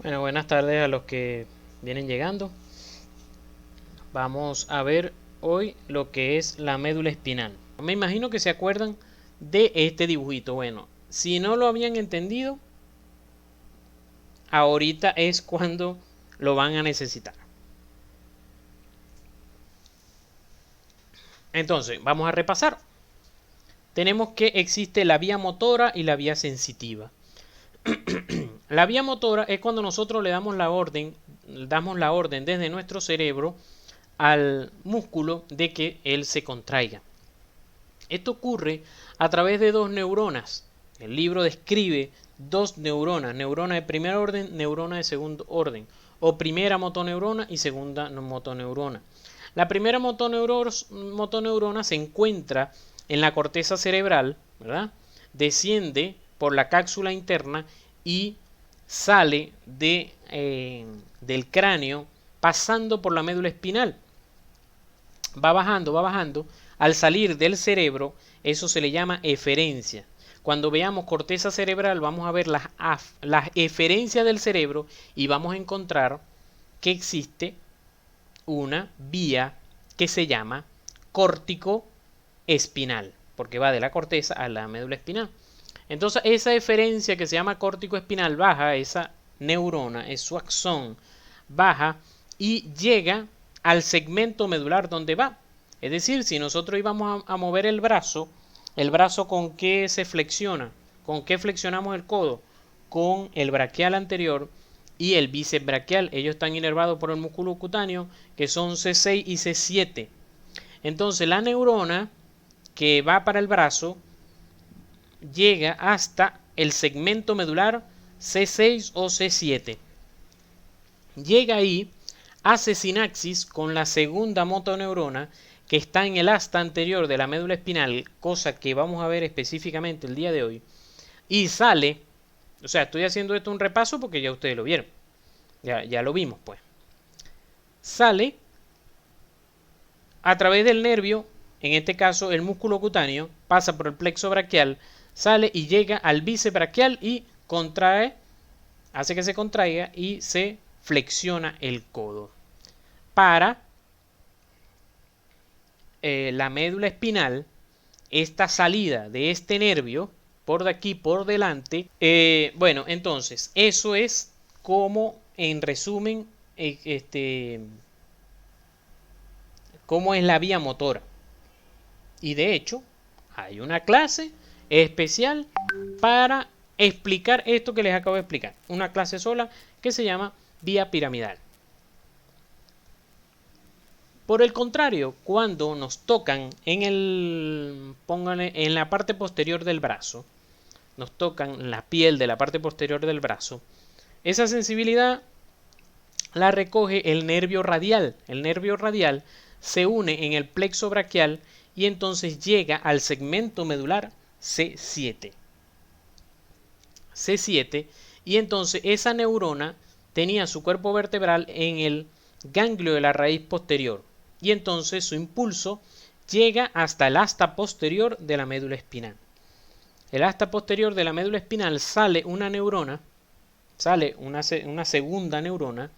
Bueno, buenas tardes a los que vienen llegando. Vamos a ver hoy lo que es la médula espinal. Me imagino que se acuerdan de este dibujito. Bueno, si no lo habían entendido, ahorita es cuando lo van a necesitar. Entonces, vamos a repasar. Tenemos que existe la vía motora y la vía sensitiva. La vía motora es cuando nosotros le damos la orden desde nuestro cerebro al músculo de que él se contraiga. Esto ocurre a través de dos neuronas. El libro describe dos neuronas, neurona de primer orden, neurona de segundo orden, o primera motoneurona y segunda motoneurona. La primera motoneurona se encuentra en la corteza cerebral, ¿verdad? Desciende por la cápsula interna y sale del cráneo pasando por la médula espinal. Va bajando, va bajando. Al salir del cerebro, eso se le llama eferencia. Cuando veamos corteza cerebral, vamos a ver las eferencias del cerebro y vamos a encontrar que existe una vía que se llama córtico espinal, porque va de la corteza a la médula espinal. Entonces, esa eferencia que se llama córtico espinal baja, esa neurona, es su axón, baja y llega al segmento medular donde va. Es decir, si nosotros íbamos a mover el brazo ¿con qué se flexiona? ¿Con qué flexionamos el codo? Con el braquial anterior y el bíceps braquial. Ellos están inervados por el músculo cutáneo, que son C6 y C7. Entonces la neurona que va para el brazo llega hasta el segmento medular C6 o C7. Llega ahí, hace sinapsis con la segunda motoneurona que está en el asta anterior de la médula espinal, cosa que vamos a ver específicamente el día de hoy, y sale, o sea, estoy haciendo esto un repaso porque ya ustedes lo vieron, ya lo vimos pues, sale a través del nervio, en este caso el músculo cutáneo, pasa por el plexo braquial, sale y llega al bíceps braquial y contrae, hace que se contraiga y se flexiona el codo. Para la médula espinal, esta salida de este nervio, por de aquí, por delante, bueno, entonces, eso es como, en resumen, cómo es la vía motora. Y de hecho, hay una clase especial para explicar esto que les acabo de explicar. Una clase sola que se llama vía piramidal. Por el contrario, cuando nos tocan pónganle en la parte posterior del brazo, nos tocan la piel de la parte posterior del brazo, esa sensibilidad la recoge el nervio radial. El nervio radial se une en el plexo braquial y entonces llega al segmento medular C7. C7 y entonces esa neurona tenía su cuerpo vertebral en el ganglio de la raíz posterior y entonces su impulso llega hasta el asta posterior de la médula espinal. El asta posterior de la médula espinal sale una neurona, sale una segunda neurona,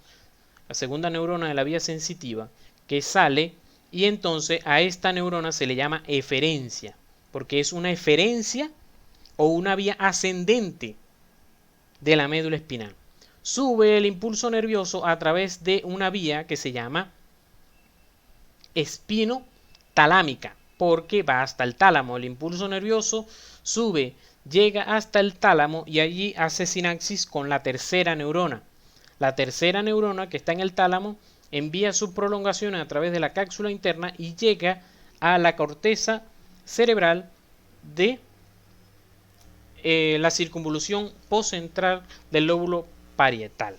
la segunda neurona de la vía sensitiva, que sale y entonces a esta neurona se le llama eferencia, porque es una eferencia o una vía ascendente de la médula espinal. Sube el impulso nervioso a través de una vía que se llama espinotalámica, porque va hasta el tálamo. El impulso nervioso sube, llega hasta el tálamo y allí hace sinapsis con la tercera neurona. La tercera neurona que está en el tálamo envía sus prolongaciones a través de la cápsula interna y llega a la corteza cerebral de la circunvolución postcentral del lóbulo parietal.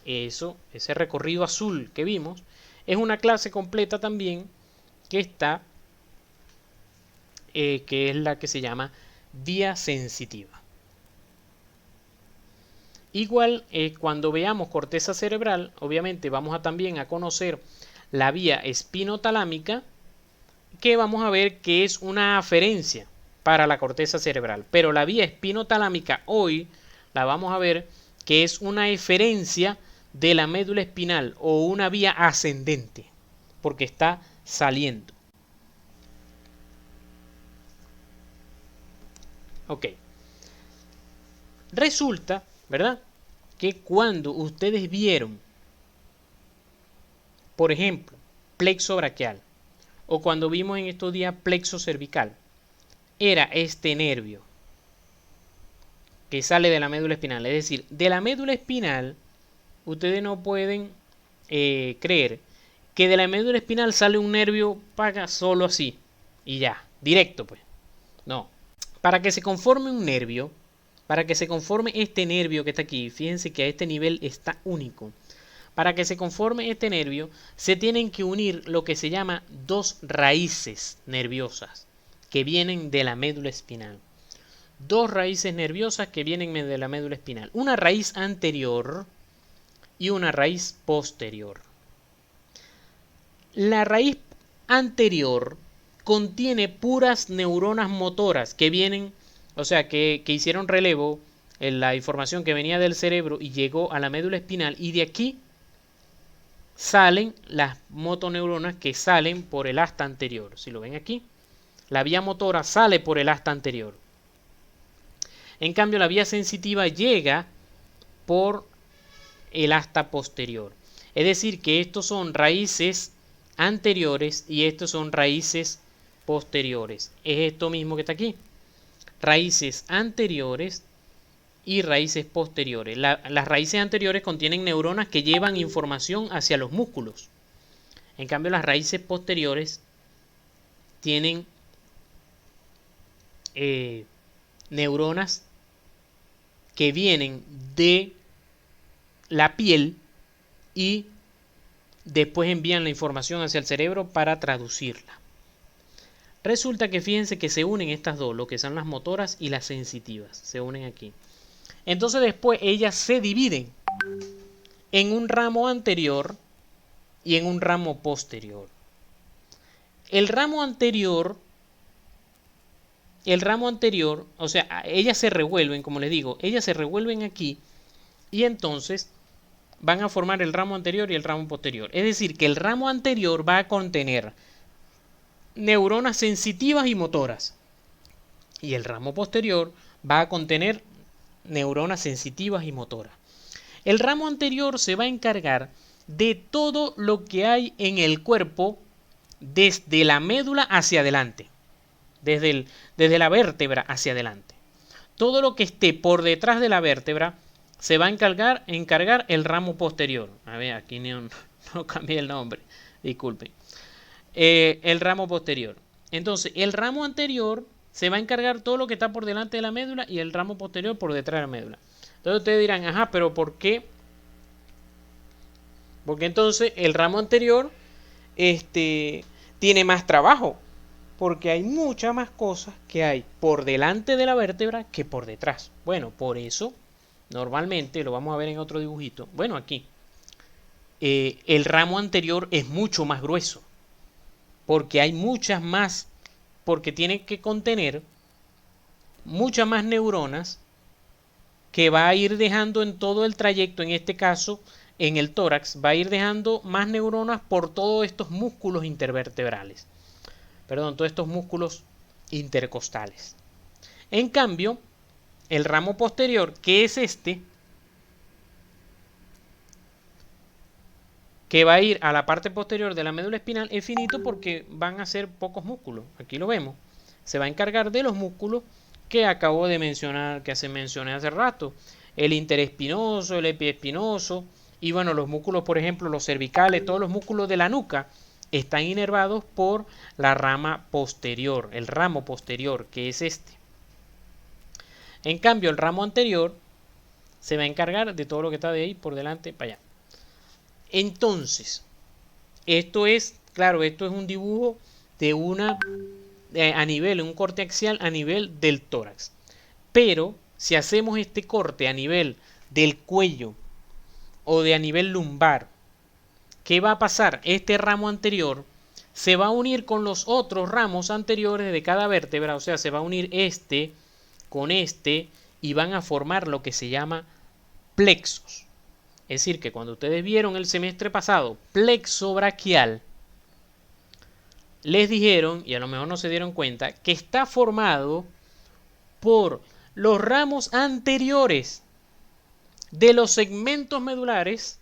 Ese recorrido azul que vimos, es una clase completa también que está, que es la que se llama vía sensitiva. Igual, cuando veamos corteza cerebral, obviamente vamos a también a conocer la vía espinotalámica, que vamos a ver que es una aferencia para la corteza cerebral. Pero la vía espinotalámica hoy la vamos a ver que es una eferencia de la médula espinal o una vía ascendente, porque está saliendo. Ok. Resulta, ¿verdad?, que cuando ustedes vieron, por ejemplo, plexo braquial, o cuando vimos en estos días plexo cervical, era este nervio que sale de la médula espinal. Es decir, de la médula espinal, ustedes no pueden creer que de la médula espinal sale un nervio paga solo así y ya, directo pues. No. Para que se conforme un nervio, para que se conforme este nervio que está aquí, fíjense que a este nivel está único. Para que se conforme este nervio, se tienen que unir lo que se llama dos raíces nerviosas que vienen de la médula espinal. Dos raíces nerviosas que vienen de la médula espinal. Una raíz anterior y una raíz posterior. La raíz anterior contiene puras neuronas motoras que vienen, o sea, que hicieron relevo en la información que venía del cerebro y llegó a la médula espinal, y de aquí salen las motoneuronas que salen por el asta anterior. Si lo ven aquí, la vía motora sale por el asta anterior. En cambio, la vía sensitiva llega por el asta posterior. Es decir, que estos son raíces anteriores y estos son raíces posteriores. Es esto mismo que está aquí. Raíces anteriores y raíces posteriores. Las raíces anteriores contienen neuronas que llevan información hacia los músculos. En cambio, las raíces posteriores tienen neuronas que vienen de la piel y después envían la información hacia el cerebro para traducirla. Resulta que fíjense que se unen estas dos, lo que son las motoras y las sensitivas, se unen aquí. Entonces después ellas se dividen en un ramo anterior y en un ramo posterior. El ramo anterior, o sea, ellas se revuelven, como les digo, ellas se revuelven aquí y entonces van a formar el ramo anterior y el ramo posterior. Es decir, que el ramo anterior va a contener neuronas sensitivas y motoras. Y el ramo posterior va a contener neuronas sensitivas y motoras. El ramo anterior se va a encargar de todo lo que hay en el cuerpo desde la médula hacia adelante. Desde la vértebra hacia adelante. Todo lo que esté por detrás de la vértebra se va a encargar el ramo posterior. A ver, aquí no cambié el nombre, disculpen. El ramo posterior. Entonces, el ramo anterior se va a encargar todo lo que está por delante de la médula y el ramo posterior por detrás de la médula. Entonces ustedes dirán, ajá, pero ¿por qué? Porque entonces el ramo anterior tiene más trabajo. Porque hay muchas más cosas que hay por delante de la vértebra que por detrás. Bueno, por eso, normalmente, lo vamos a ver en otro dibujito. Bueno, aquí. El ramo anterior es mucho más grueso. Porque hay muchas más. Porque tiene que contener muchas más neuronas que va a ir dejando en todo el trayecto, en este caso, en el tórax, va a ir dejando más neuronas por todos estos músculos intervertebrales. Perdón, todos estos músculos intercostales. En cambio, el ramo posterior, que es este, que va a ir a la parte posterior de la médula espinal, es finito porque van a ser pocos músculos. Aquí lo vemos. Se va a encargar de los músculos que acabo de mencionar, que se mencioné hace rato. El interespinoso, el epiespinoso, y bueno, los músculos, por ejemplo, los cervicales, todos los músculos de la nuca, están inervados por la rama posterior, el ramo posterior, que es este. En cambio, el ramo anterior se va a encargar de todo lo que está de ahí por delante para allá. Entonces, esto es, claro, esto es un dibujo de un corte axial a nivel del tórax. Pero, si hacemos este corte a nivel del cuello o a nivel lumbar, ¿qué va a pasar? Este ramo anterior se va a unir con los otros ramos anteriores de cada vértebra, o sea, se va a unir este con este y van a formar lo que se llama plexos. Es decir, que cuando ustedes vieron el semestre pasado plexo braquial, les dijeron, y a lo mejor no se dieron cuenta, que está formado por los ramos anteriores de los segmentos medulares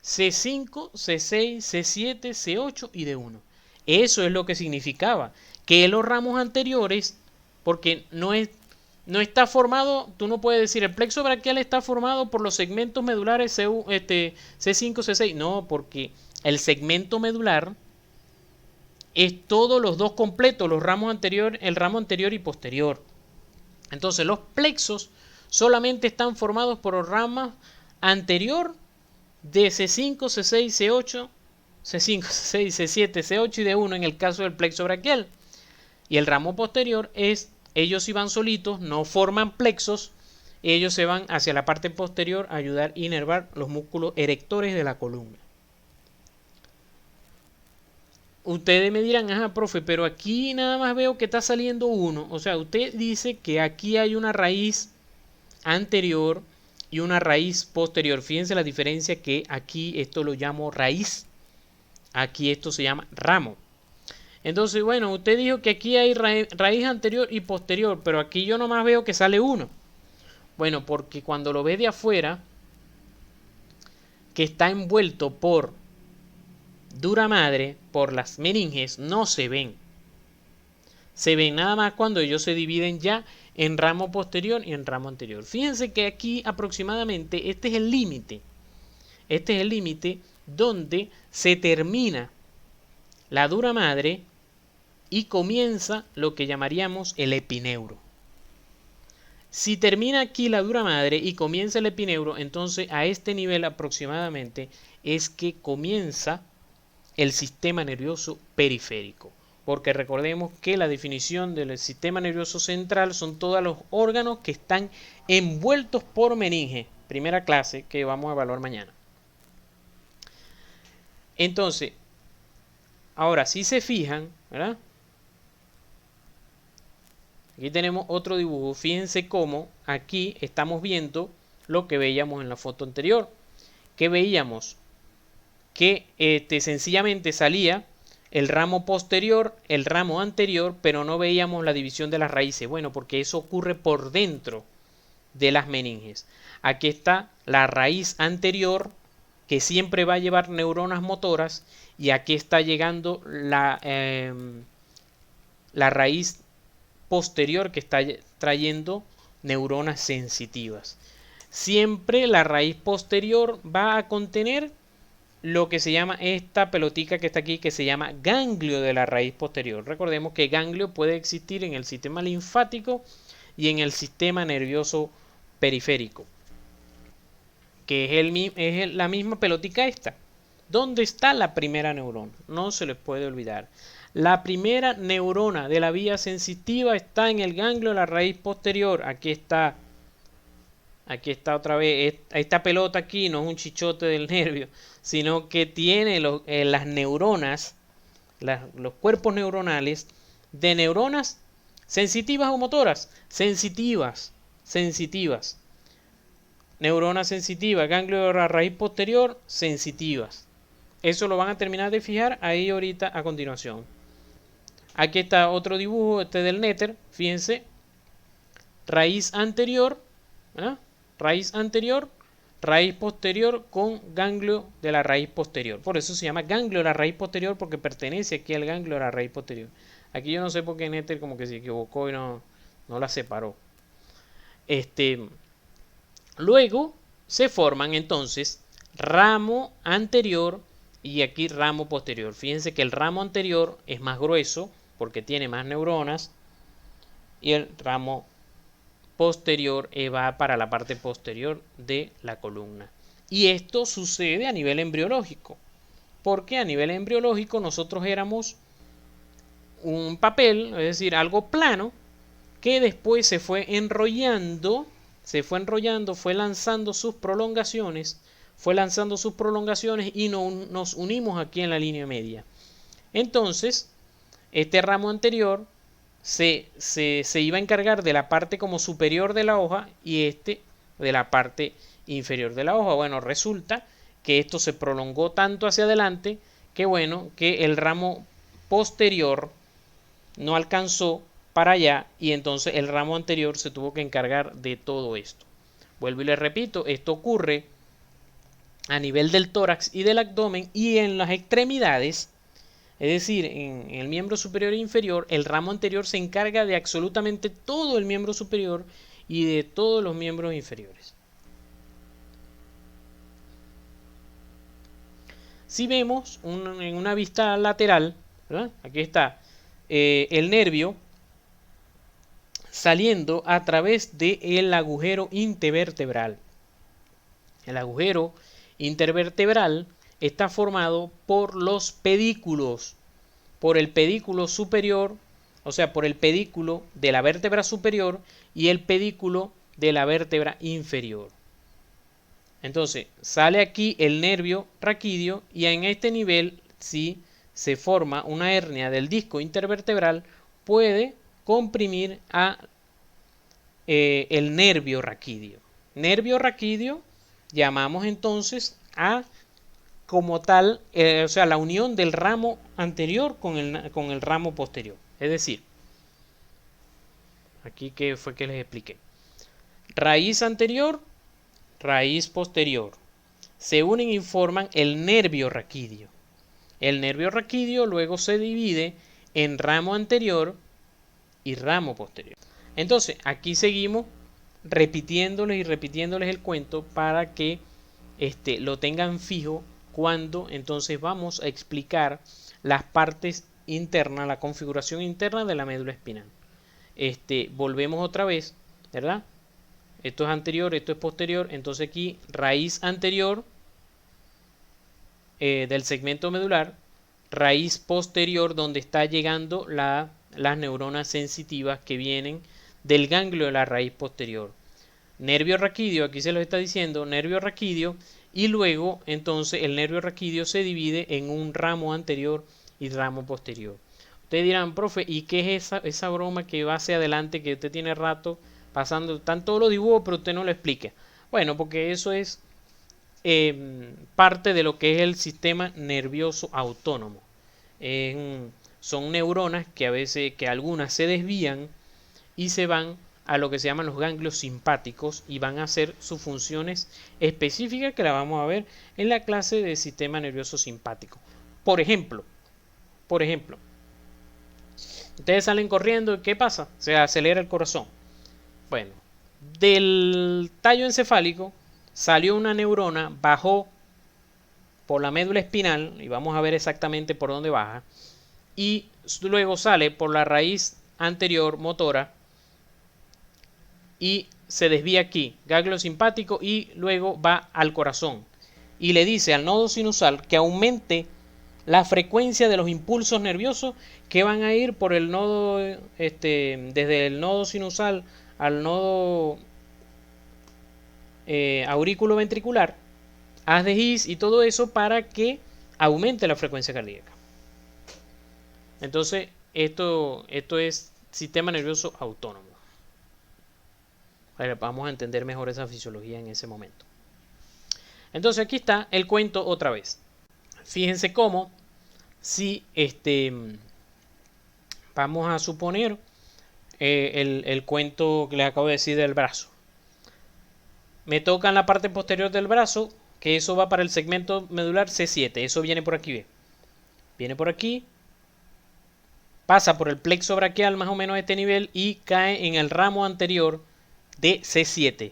C5, C6, C7, C8 y D1. Eso es lo que significaba, que los ramos anteriores, porque no está formado, tú no puedes decir el plexo braquial está formado por los segmentos medulares C5, C6, no, porque el segmento medular es todos los dos completos, el ramo anterior y posterior. Entonces los plexos solamente están formados por los ramos anterior de C5, C6, C8, C5, C6, C7, C8 y D1 en el caso del plexo braquial. Y el ramo posterior ellos sí van solitos, no forman plexos, ellos se van hacia la parte posterior a ayudar a inervar los músculos erectores de la columna. Ustedes me dirán, ajá, profe, pero aquí nada más veo que está saliendo uno. O sea, usted dice que aquí hay una raíz anterior y una raíz posterior. Fíjense la diferencia, que aquí esto lo llamo raíz, aquí esto se llama ramo. Entonces, bueno, usted dijo que aquí hay raíz anterior y posterior, pero aquí yo nomás veo que sale uno. Bueno, porque cuando lo ves de afuera, que está envuelto por dura madre, por las meninges, no se ven. Se ven nada más cuando ellos se dividen ya en ramo posterior y en ramo anterior. Fíjense que aquí aproximadamente este es el límite. Este es el límite donde se termina la dura madre y comienza lo que llamaríamos el epineuro. Si termina aquí la dura madre y comienza el epineuro, entonces a este nivel aproximadamente es que comienza el sistema nervioso periférico. Porque recordemos que la definición del sistema nervioso central son todos los órganos que están envueltos por meninge. Primera clase que vamos a evaluar mañana. Entonces, ahora si se fijan, ¿verdad? Aquí tenemos otro dibujo. Fíjense cómo aquí estamos viendo lo que veíamos en la foto anterior. Que veíamos que sencillamente salía el ramo posterior, el ramo anterior, pero no veíamos la división de las raíces. Bueno, porque eso ocurre por dentro de las meninges. Aquí está la raíz anterior, que siempre va a llevar neuronas motoras, y aquí está llegando la raíz posterior, que está trayendo neuronas sensitivas. Siempre la raíz posterior va a contener lo que se llama esta pelotica que está aquí, que se llama ganglio de la raíz posterior. Recordemos que ganglio puede existir en el sistema linfático y en el sistema nervioso periférico, que es la misma pelotica esta. ¿Dónde está la primera neurona? No se les puede olvidar. La primera neurona de la vía sensitiva está en el ganglio de la raíz posterior. Aquí está. Aquí está otra vez. Esta pelota aquí no es un chichote del nervio, sino que tiene las neuronas, los cuerpos neuronales de neuronas sensitivas o motoras. Sensitivas. Neuronas sensitivas, ganglio de la raíz posterior, sensitivas. Eso lo van a terminar de fijar ahí ahorita a continuación. Aquí está otro dibujo, del Netter. Fíjense. Raíz anterior. ¿verdad? Raíz anterior, raíz posterior con ganglio de la raíz posterior. Por eso se llama ganglio de la raíz posterior, porque pertenece aquí al ganglio de la raíz posterior. Aquí yo no sé por qué Netter como que se equivocó y no la separó. Luego se forman entonces ramo anterior y aquí ramo posterior. Fíjense que el ramo anterior es más grueso porque tiene más neuronas, y el ramo posterior va para la parte posterior de la columna. Y esto sucede a nivel embriológico, porque a nivel embriológico nosotros éramos un papel, es decir, algo plano, que después se fue enrollando, fue lanzando sus prolongaciones, y nos unimos aquí en la línea media. Entonces, este ramo anterior se iba a encargar de la parte como superior de la hoja, y de la parte inferior de la hoja. Bueno, resulta que esto se prolongó tanto hacia adelante que bueno, que el ramo posterior no alcanzó para allá y entonces el ramo anterior se tuvo que encargar de todo esto. Vuelvo y le repito, esto ocurre a nivel del tórax y del abdomen y en las extremidades, es decir, en el miembro superior e inferior, el ramo anterior se encarga de absolutamente todo el miembro superior y de todos los miembros inferiores. Si vemos en una vista lateral, ¿verdad? Aquí está el nervio saliendo a través del agujero intervertebral. El agujero intervertebral está formado por los pedículos, por el pedículo superior, o sea, por el pedículo de la vértebra superior y el pedículo de la vértebra inferior. Entonces, sale aquí el nervio raquídeo y en este nivel, si se forma una hernia del disco intervertebral, puede comprimir a el nervio raquídeo. Nervio raquídeo llamamos entonces a como tal, o sea, la unión del ramo anterior con el ramo posterior. Es decir, aquí que fue que les expliqué. Raíz anterior, raíz posterior. Se unen y forman el nervio raquídeo. El nervio raquídeo luego se divide en ramo anterior y ramo posterior. Entonces, aquí seguimos repitiéndoles y repitiéndoles el cuento para que lo tengan fijo cuando entonces vamos a explicar las partes internas, la configuración interna de la médula espinal. Volvemos otra vez, ¿verdad? Esto es anterior, esto es posterior, entonces aquí raíz anterior del segmento medular, raíz posterior donde está llegando las neuronas sensitivas que vienen del ganglio de la raíz posterior. Nervio raquídeo, aquí se lo está diciendo, nervio raquídeo, y luego entonces el nervio raquídeo se divide en un ramo anterior y ramo posterior. Ustedes dirán, profe, ¿y qué es esa broma que va hacia adelante que usted tiene rato pasando? Están todos los dibujos, pero usted no lo explica. Bueno, porque eso es parte de lo que es el sistema nervioso autónomo. Son neuronas que a veces, que algunas se desvían y se van a lo que se llaman los ganglios simpáticos y van a hacer sus funciones específicas que la vamos a ver en la clase de sistema nervioso simpático. Por ejemplo, ustedes salen corriendo y ¿qué pasa? Se acelera el corazón. Bueno, del tallo encefálico salió una neurona, bajó por la médula espinal y vamos a ver exactamente por dónde baja y luego sale por la raíz anterior motora y se desvía aquí, ganglio simpático, y luego va al corazón y le dice al nodo sinusal que aumente la frecuencia de los impulsos nerviosos que van a ir por el nodo, desde el nodo sinusal al nodo aurículo ventricular, haz de His y todo eso para que aumente la frecuencia cardíaca. Entonces, esto es sistema nervioso autónomo. Vamos a entender mejor esa fisiología en ese momento. Entonces aquí está el cuento otra vez. Fíjense cómo si vamos a suponer el cuento que les acabo de decir del brazo. Me toca en la parte posterior del brazo, que eso va para el segmento medular C7. Eso viene por aquí, ¿ve? Viene por aquí, pasa por el plexo braquial más o menos a este nivel y cae en el ramo anterior de C7.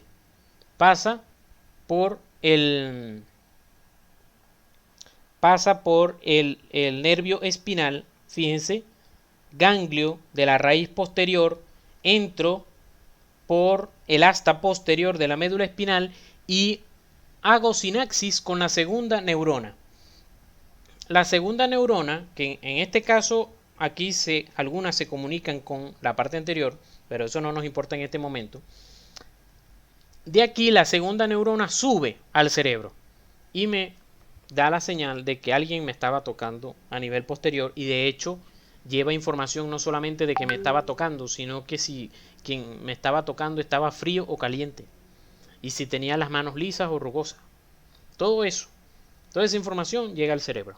Pasa por el nervio espinal, fíjense, ganglio de la raíz posterior, entro por el asta posterior de la médula espinal y hago sinapsis con la segunda neurona. La segunda neurona, que en este caso aquí algunas se comunican con la parte anterior, pero eso no nos importa en este momento. De aquí la segunda neurona sube al cerebro y me da la señal de que alguien me estaba tocando a nivel posterior y de hecho lleva información no solamente de que me estaba tocando, sino que si quien me estaba tocando estaba frío o caliente. y si tenía las manos lisas o rugosas. Todo eso, toda esa información llega al cerebro.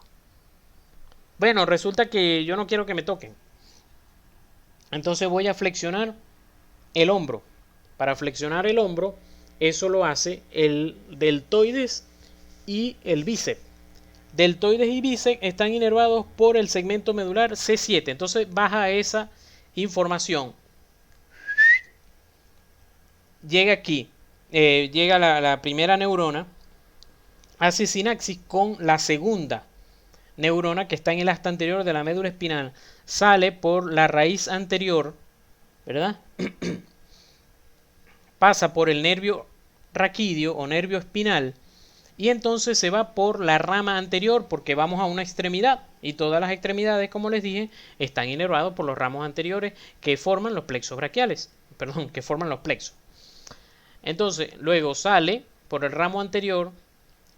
Bueno, resulta que yo no quiero que me toquen. Entonces voy a flexionar el hombro. Para flexionar el hombro, eso lo hace el deltoides y el bíceps. Deltoides y bíceps están inervados por el segmento medular C7. Entonces baja esa información. Llega aquí, llega la primera neurona, hace sinapsis con la segunda neurona que está en el asta anterior de la médula espinal. Sale por la raíz anterior, ¿verdad? Pasa por el nervio raquídeo o nervio espinal y entonces se va por la rama anterior porque vamos a una extremidad y todas las extremidades, como les dije, están inervados por los ramos anteriores que forman los plexos braquiales, perdón, que forman los plexos. Entonces, luego sale por el ramo anterior,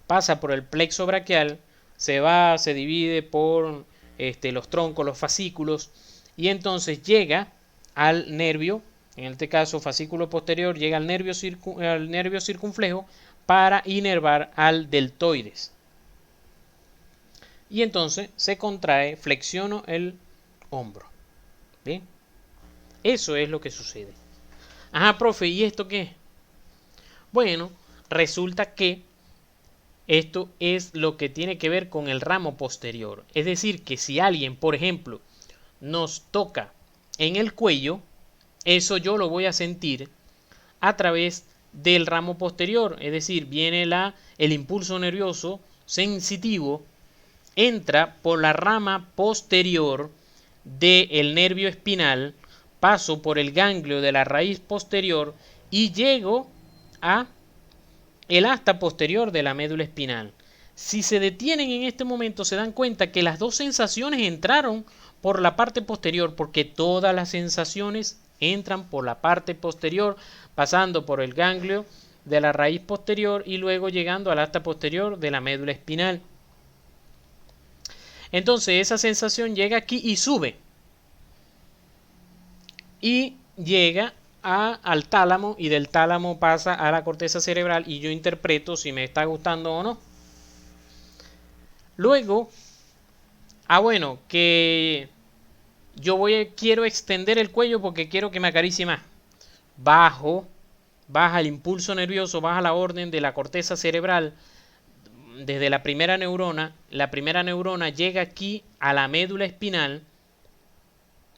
pasa por el plexo braquial, se divide por los troncos, los fascículos, y entonces llega al nervio, en este caso fascículo posterior, llega al nervio circunflejo para inervar al deltoides. Y entonces se contrae, flexiono el hombro. ¿Bien? Eso es lo que sucede. Ajá, profe, ¿y esto qué? Bueno, resulta que esto es lo que tiene que ver con el ramo posterior. Es decir, que si alguien, por ejemplo, nos toca en el cuello, eso yo lo voy a sentir a través del ramo posterior. Es decir, viene el impulso nervioso sensitivo, entra por la rama posterior del nervio espinal, paso por el ganglio de la raíz posterior y llego a el asta posterior de la médula espinal. Si se detienen en este momento, se dan cuenta que las dos sensaciones entraron por la parte posterior, porque todas las sensaciones entran por la parte posterior, pasando por el ganglio de la raíz posterior y luego llegando al asta posterior de la médula espinal. Entonces esa sensación llega aquí y sube. Y llega al tálamo y del tálamo pasa a la corteza cerebral y yo interpreto si me está gustando o no. Luego, bueno, que yo quiero extender el cuello porque quiero que me acaricie más. Baja el impulso nervioso, baja la orden de la corteza cerebral desde la primera neurona. La primera neurona llega aquí a la médula espinal,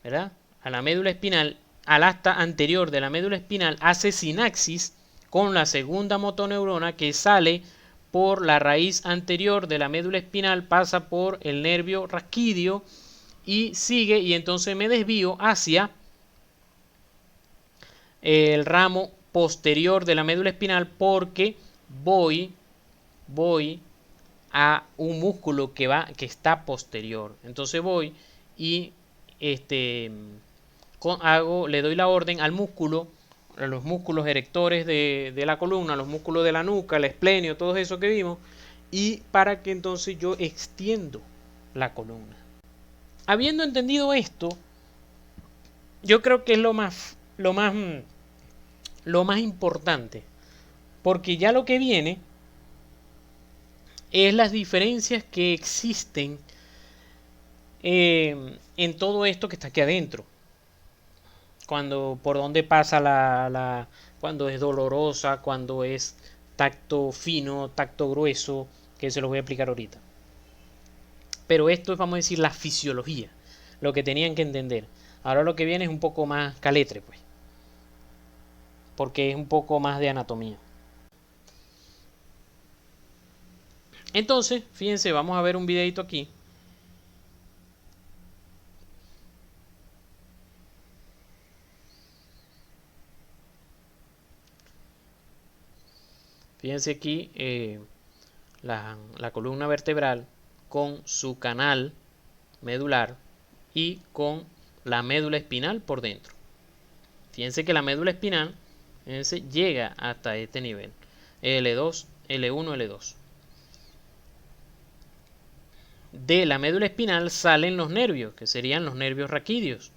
¿verdad? A la médula espinal, al asta anterior de la médula espinal, hace sinapsis con la segunda motoneurona que sale por la raíz anterior de la médula espinal, pasa por el nervio raquídeo y sigue, y entonces me desvío hacia el ramo posterior de la médula espinal porque voy a un músculo que está posterior. Entonces voy y le doy la orden al músculo, a los músculos erectores de la columna, los músculos de la nuca, el esplenio, todo eso que vimos, y para que entonces yo extiendo la columna. Habiendo entendido esto, yo creo que es lo más importante, porque ya lo que viene es las diferencias que existen en todo esto que está aquí adentro. Por dónde pasa cuando es dolorosa, cuando es tacto fino, tacto grueso, que se los voy a explicar ahorita. Pero esto es, vamos a decir, la fisiología, lo que tenían que entender. Ahora lo que viene es un poco más caletre, pues, porque es un poco más de anatomía. Entonces, fíjense, vamos a ver un videito aquí. Fíjense aquí la columna vertebral con su canal medular y con la médula espinal por dentro. Fíjense que la médula espinal llega hasta este nivel. L2, L1, L2. De la médula espinal salen los nervios, que serían los nervios raquídeos.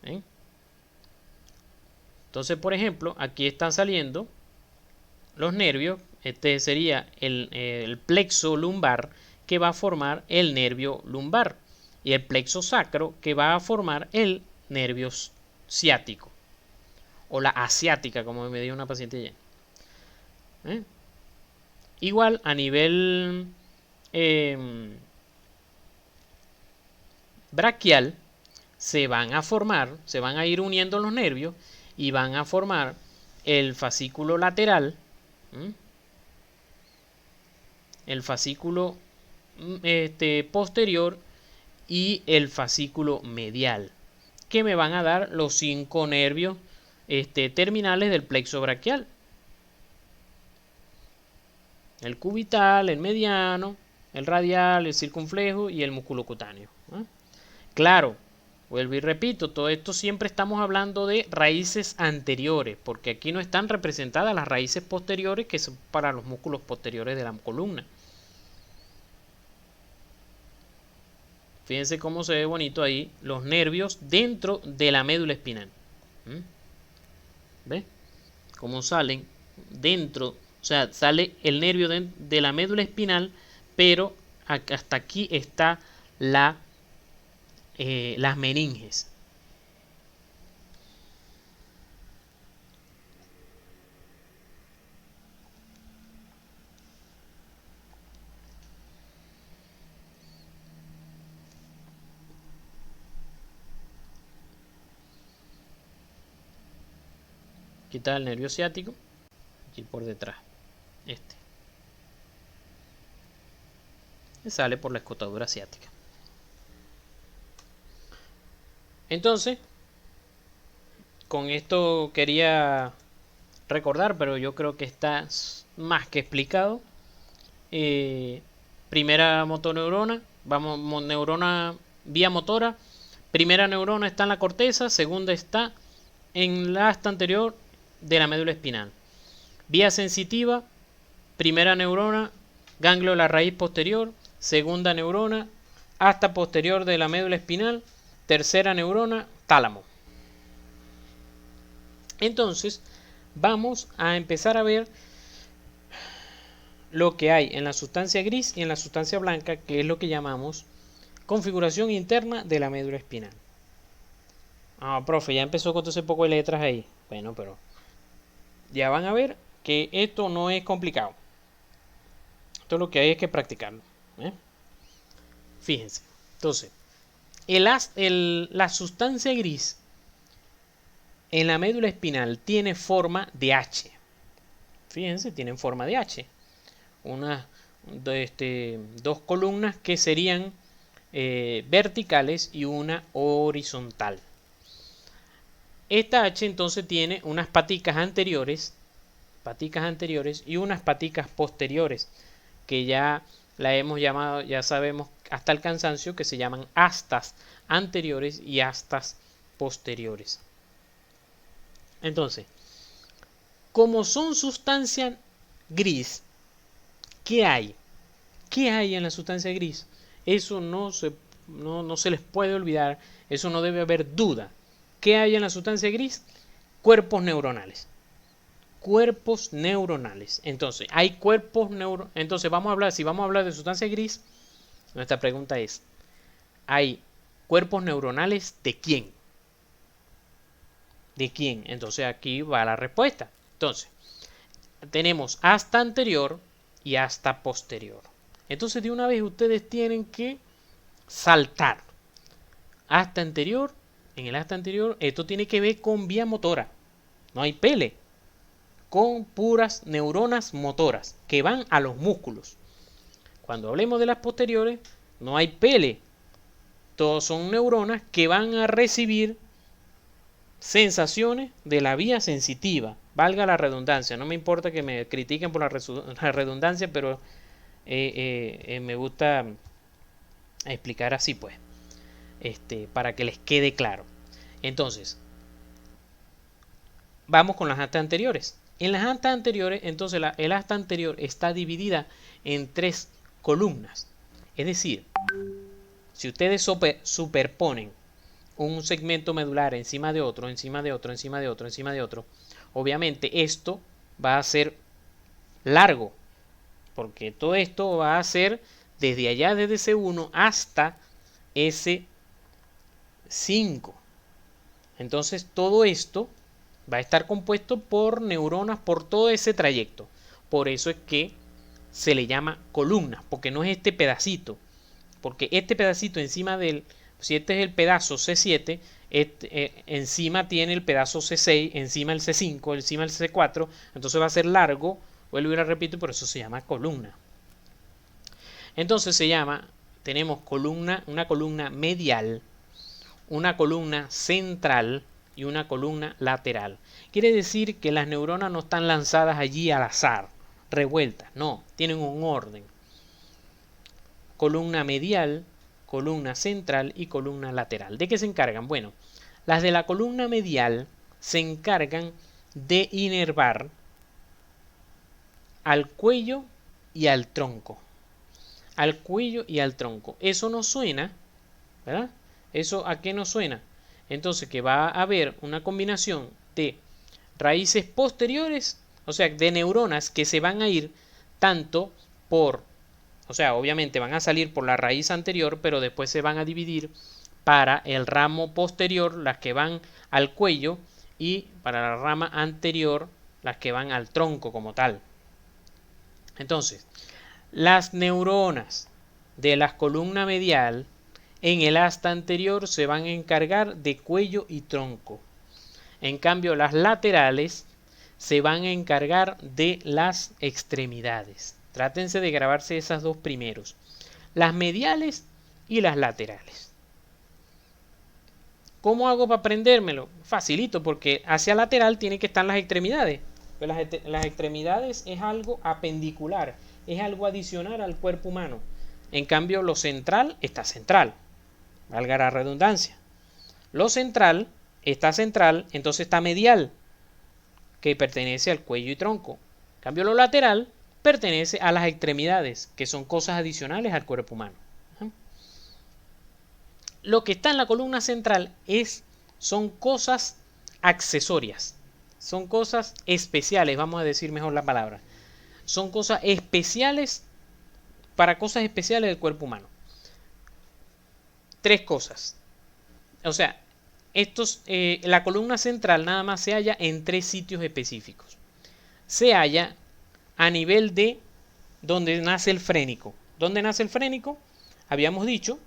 ¿Ven? Entonces, por ejemplo, aquí están saliendo los nervios. Este sería el plexo lumbar, que va a formar el nervio lumbar, y el plexo sacro, que va a formar el nervio ciático, o la asiática, como me dijo una paciente ayer. Igual a nivel braquial, se van a ir uniendo los nervios y van a formar el fascículo lateral, el fascículo posterior y el fascículo medial, que me van a dar los 5 nervios terminales del plexo braquial: el cubital, el mediano, el radial, el circunflejo y el músculo cutáneo. Claro, vuelvo y repito, todo esto siempre estamos hablando de raíces anteriores, porque aquí no están representadas las raíces posteriores, que son para los músculos posteriores de la columna. Fíjense cómo se ve bonito ahí los nervios dentro de la médula espinal. ¿Ves? Cómo salen dentro, o sea, sale el nervio de la médula espinal, pero hasta aquí está las meninges. Aquí está el nervio ciático, aquí por detrás, sale por la escotadura ciática. Entonces, con esto quería recordar, pero yo creo que está más que explicado. Primera motoneurona, neurona vía motora. Primera neurona está en la corteza, segunda está en la asta anterior de la médula espinal. Vía sensitiva, primera neurona, ganglio de la raíz posterior, segunda neurona, asta posterior de la médula espinal, tercera neurona, tálamo. Entonces, vamos a empezar a ver lo que hay en la sustancia gris y en la sustancia blanca, que es lo que llamamos configuración interna de la médula espinal. Profe, ya empezó con todo ese poco de letras ahí. Bueno, pero ya van a ver que esto no es complicado. Esto lo que hay es que practicarlo. Fíjense. Entonces, la sustancia gris en la médula espinal tiene forma de H. Fíjense, tienen forma de H. Dos columnas que serían verticales y una horizontal. Esta H entonces tiene unas paticas anteriores y unas paticas posteriores, que ya la hemos llamado, ya sabemos hasta el cansancio, que se llaman astas anteriores y astas posteriores. Entonces, como son sustancia gris, ¿qué hay? ¿Qué hay en la sustancia gris? Eso no se les puede olvidar, eso no debe haber duda. ¿Qué hay en la sustancia gris? Cuerpos neuronales. Cuerpos neuronales. Entonces, hay cuerpos neuronales. Entonces, si vamos a hablar de sustancia gris, nuestra pregunta es: ¿hay cuerpos neuronales de quién? ¿De quién? Entonces, aquí va la respuesta. Entonces, tenemos asta anterior y asta posterior. Entonces, de una vez ustedes tienen que saltar. Asta anterior. En el asta anterior, esto tiene que ver con vía motora. No hay pele. Con puras neuronas motoras que van a los músculos. Cuando hablemos de las posteriores, no hay pele. Todos son neuronas que van a recibir sensaciones de la vía sensitiva. Valga la redundancia. No me importa que me critiquen por la redundancia, pero me gusta explicar así, pues. Para que les quede claro. Entonces, vamos con las astas anteriores. En las astas anteriores, entonces el asta anterior está dividida en 3 columnas. Es decir, si ustedes superponen un segmento medular encima de otro, encima de otro, encima de otro, encima de otro, obviamente esto va a ser largo, porque todo esto va a ser desde allá, desde C1 hasta S5. Entonces todo esto va a estar compuesto por neuronas por todo ese trayecto. Por eso es que se le llama columna, porque no es este pedacito. Porque este pedacito encima del, si este es el pedazo C7, encima tiene el pedazo C6, encima el C5, encima el C4, entonces va a ser largo, vuelvo y lo repito, y por eso se llama columna. Entonces tenemos una columna medial, una columna central y una columna lateral. Quiere decir que las neuronas no están lanzadas allí al azar, revueltas, no, tienen un orden. Columna medial, columna central y columna lateral. ¿De qué se encargan? Bueno, las de la columna medial se encargan de inervar al cuello y al tronco. Al cuello y al tronco. Eso no suena, ¿verdad? ¿Eso a qué nos suena? Entonces que va a haber una combinación de raíces posteriores, o sea, de neuronas que se van a ir tanto por, o sea, obviamente van a salir por la raíz anterior, pero después se van a dividir para el ramo posterior, las que van al cuello, y para la rama anterior, las que van al tronco como tal. Entonces, las neuronas de la columna medial en el asta anterior se van a encargar de cuello y tronco. En cambio, las laterales se van a encargar de las extremidades. Trátense de grabarse esas dos primeros. Las mediales y las laterales. ¿Cómo hago para aprendérmelo? Facilito, porque hacia lateral tienen que estar las extremidades. Las extremidades es algo apendicular, es algo adicional al cuerpo humano. En cambio, lo central está central. Valga la redundancia. Lo central está central, entonces está medial, que pertenece al cuello y tronco. En cambio, lo lateral pertenece a las extremidades, que son cosas adicionales al cuerpo humano. Lo que está en la columna central son cosas accesorias, son cosas especiales, vamos a decir mejor la palabra. Son cosas especiales para cosas especiales del cuerpo humano. Tres cosas. O sea, la columna central nada más se halla en tres sitios específicos. Se halla a nivel de donde nace el frénico. ¿Dónde nace el frénico? Habíamos dicho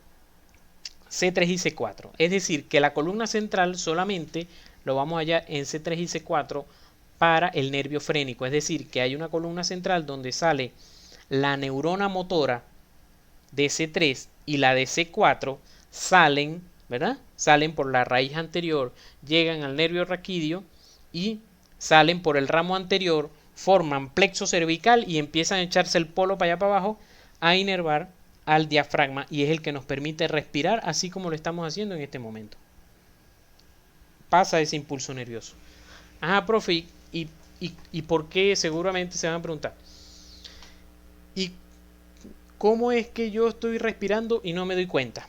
C3 y C4. Es decir, que la columna central solamente lo vamos a hallar en C3 y C4 para el nervio frénico. Es decir, que hay una columna central donde sale la neurona motora de C3 y la de C4 salen, ¿verdad? Salen por la raíz anterior, llegan al nervio raquídeo y salen por el ramo anterior, forman plexo cervical y empiezan a echarse el polo para allá para abajo a inervar al diafragma, y es el que nos permite respirar así como lo estamos haciendo en este momento. Pasa ese impulso nervioso. Ajá, profe, ¿y por qué? Seguramente se van a preguntar. ¿Y cómo es que yo estoy respirando y no me doy cuenta?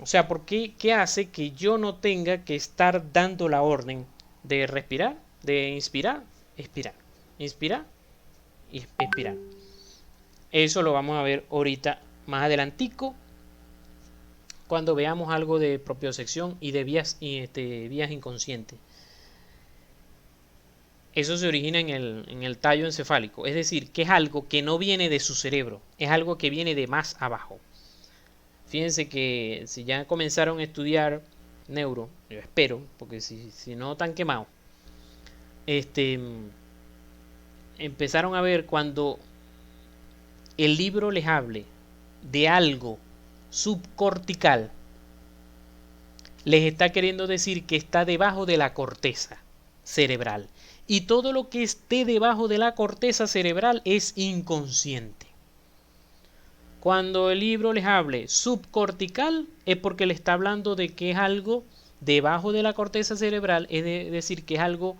O sea, ¿por qué? ¿Qué hace que yo no tenga que estar dando la orden de respirar, de inspirar, expirar, inspirar y expirar? Eso lo vamos a ver ahorita más adelantico cuando veamos algo de propiocepción y de vías inconscientes. Eso se origina en el tallo encefálico, es decir, que es algo que no viene de su cerebro, es algo que viene de más abajo. Fíjense que si ya comenzaron a estudiar neuro, yo espero, porque si no están quemados, empezaron a ver cuando el libro les hable de algo subcortical, les está queriendo decir que está debajo de la corteza cerebral. Y todo lo que esté debajo de la corteza cerebral es inconsciente. Cuando el libro les hable subcortical es porque le está hablando de que es algo debajo de la corteza cerebral, es decir, que es algo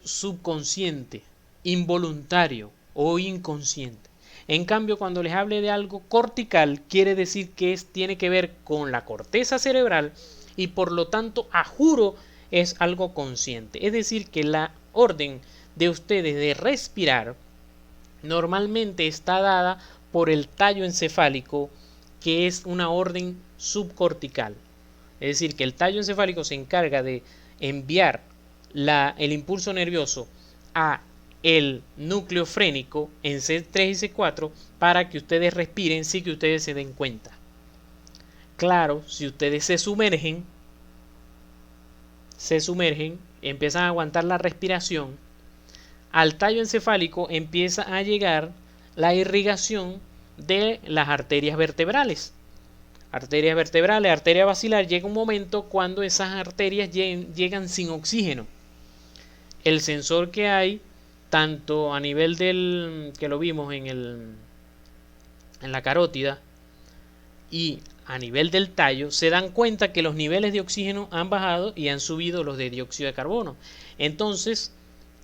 subconsciente, involuntario o inconsciente. En cambio, cuando les hable de algo cortical, quiere decir que tiene que ver con la corteza cerebral y por lo tanto, a juro, es algo consciente. Es decir, que la orden de ustedes de respirar normalmente está dada por el tallo encefálico, que es una orden subcortical. Es decir, que el tallo encefálico se encarga de enviar el impulso nervioso a el núcleo frénico en C3 y C4 para que ustedes respiren sin que ustedes se den cuenta. Claro, si ustedes se sumergen, empiezan a aguantar la respiración, al tallo encefálico empieza a llegar la irrigación de las arterias vertebrales. Arteria basilar, llega un momento cuando esas arterias llegan sin oxígeno. El sensor que hay, tanto a nivel del que lo vimos en la carótida y a nivel del tallo, se dan cuenta que los niveles de oxígeno han bajado y han subido los de dióxido de carbono. Entonces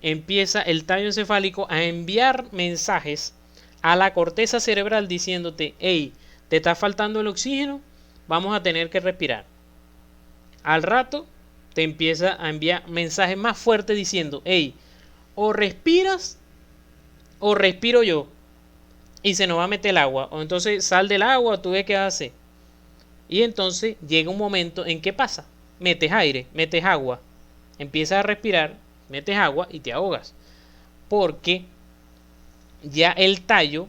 empieza el tallo encefálico a enviar mensajes a la corteza cerebral diciéndote: hey, te está faltando el oxígeno, vamos a tener que respirar. Al rato te empieza a enviar mensajes más fuertes diciendo: hey, o respiras o respiro yo y se nos va a meter el agua, o entonces sal del agua, tú ves qué hace. Y entonces llega un momento en que pasa, metes aire, metes agua, empiezas a respirar, metes agua y te ahogas, porque ya el tallo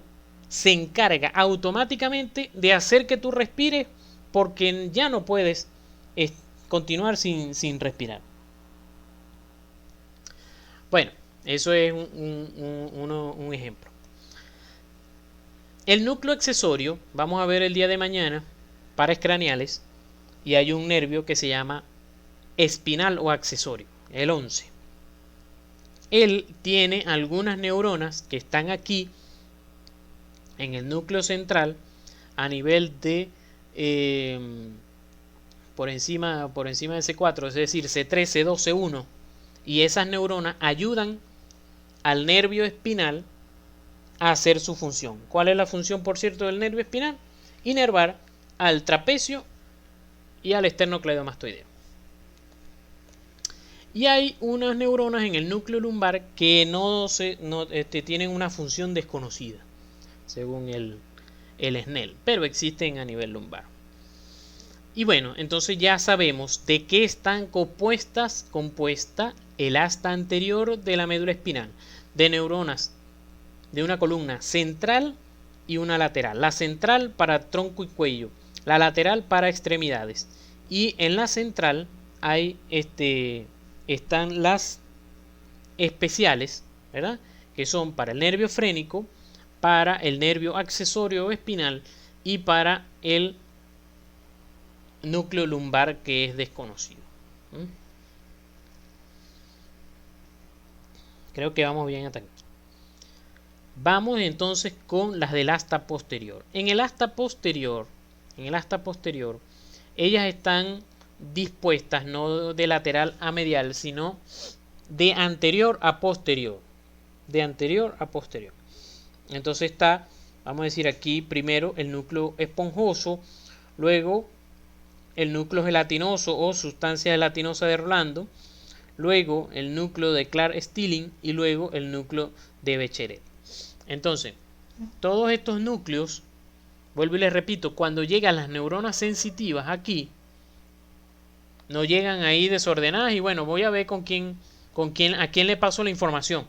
se encarga automáticamente de hacer que tú respires, porque ya no puedes continuar sin respirar. Bueno, eso es un ejemplo. El núcleo accesorio, vamos a ver el día de mañana, pares craneales, y hay un nervio que se llama espinal o accesorio, el 11. Él tiene algunas neuronas que están aquí en el núcleo central a nivel de por encima de C4, es decir, C3, C2, C1, y esas neuronas ayudan al nervio espinal a hacer su función. ¿Cuál es la función, por cierto, del nervio espinal? Inervar al trapecio y al esternocleidomastoideo. Y hay unas neuronas en el núcleo lumbar que tienen una función desconocida, según el Snell, pero existen a nivel lumbar. Y bueno, entonces ya sabemos de qué están compuesta el asta anterior de la médula espinal, de neuronas de una columna central y una lateral. La central para tronco y cuello, la lateral para extremidades. Y en la central hay están las especiales, ¿verdad? Que son para el nervio frénico, para el nervio accesorio o espinal y para el núcleo lumbar, que es desconocido. Creo que vamos bien hasta aquí. Vamos entonces con las del asta posterior. En el asta posterior, ellas están dispuestas no de lateral a medial, sino de anterior a posterior. Entonces está, vamos a decir aquí, primero el núcleo esponjoso, luego el núcleo gelatinoso o sustancia gelatinosa de Rolando, luego el núcleo de Clark-Stilling y luego el núcleo de Becquerel. Entonces, todos estos núcleos, vuelvo y les repito, cuando llegan las neuronas sensitivas aquí, no llegan ahí desordenadas y bueno, voy a ver a quién le paso la información.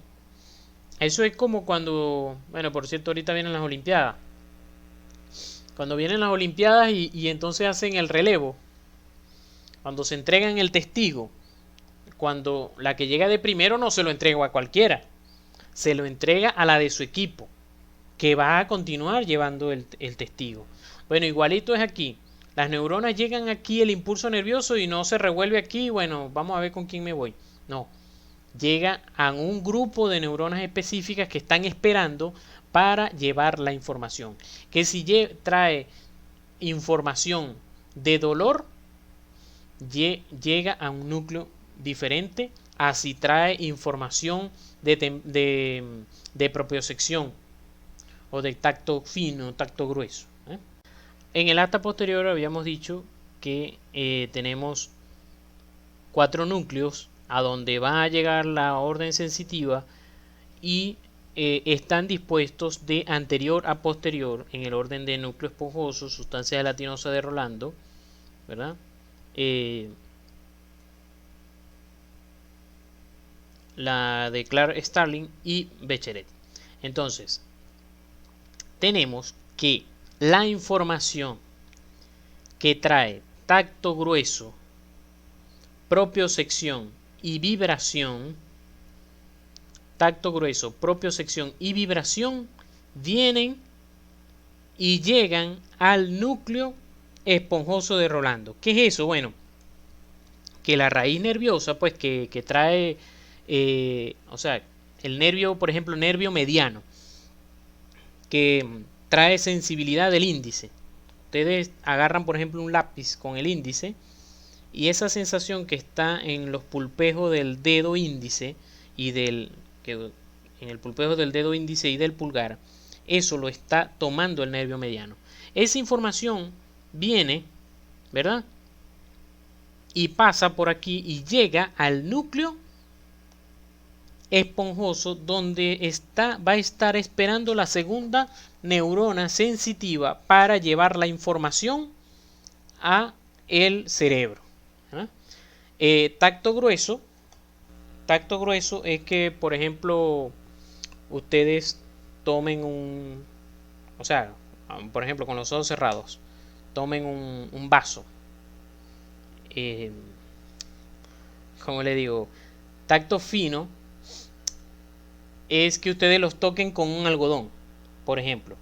Eso es como cuando, bueno, por cierto, ahorita vienen las Olimpiadas. Cuando vienen las Olimpiadas y entonces hacen el relevo, cuando se entregan el testigo, cuando la que llega de primero no se lo entrega a cualquiera, se lo entrega a la de su equipo, que va a continuar llevando el testigo. Bueno, igualito es aquí. Las neuronas llegan aquí, el impulso nervioso, y no se revuelve aquí, bueno, vamos a ver con quién me voy. No, llega a un grupo de neuronas específicas que están esperando para llevar la información. Que si trae información de dolor, llega a un núcleo diferente. Así trae información de propiocepción o de tacto fino, tacto grueso. En el acta posterior habíamos dicho que tenemos 4 núcleos a donde va a llegar la orden sensitiva y están dispuestos de anterior a posterior en el orden de núcleo esponjoso, sustancia gelatinosa de Rolando, ¿verdad? La de Clark Starling y Becquerel. Entonces, tenemos que la información que trae tacto grueso, propiocepción y vibración, tacto grueso, propiocepción y vibración, vienen y llegan al núcleo esponjoso de Rolando. ¿Qué es eso? Bueno, que la raíz nerviosa, pues que trae, o sea, el nervio, por ejemplo, nervio mediano, que trae sensibilidad del índice. Ustedes agarran, por ejemplo, un lápiz con el índice y esa sensación que está en los pulpejos del dedo índice y en el pulpejo del dedo índice y del pulgar, eso lo está tomando el nervio mediano. Esa información viene, ¿verdad? Y pasa por aquí y llega al núcleo esponjoso donde va a estar esperando la segunda neurona sensitiva para llevar la información a el cerebro. Tacto grueso es que, por ejemplo, ustedes tomen por ejemplo, con los ojos cerrados, tomen un vaso. Como le digo, tacto fino es que ustedes los toquen con un algodón, por ejemplo.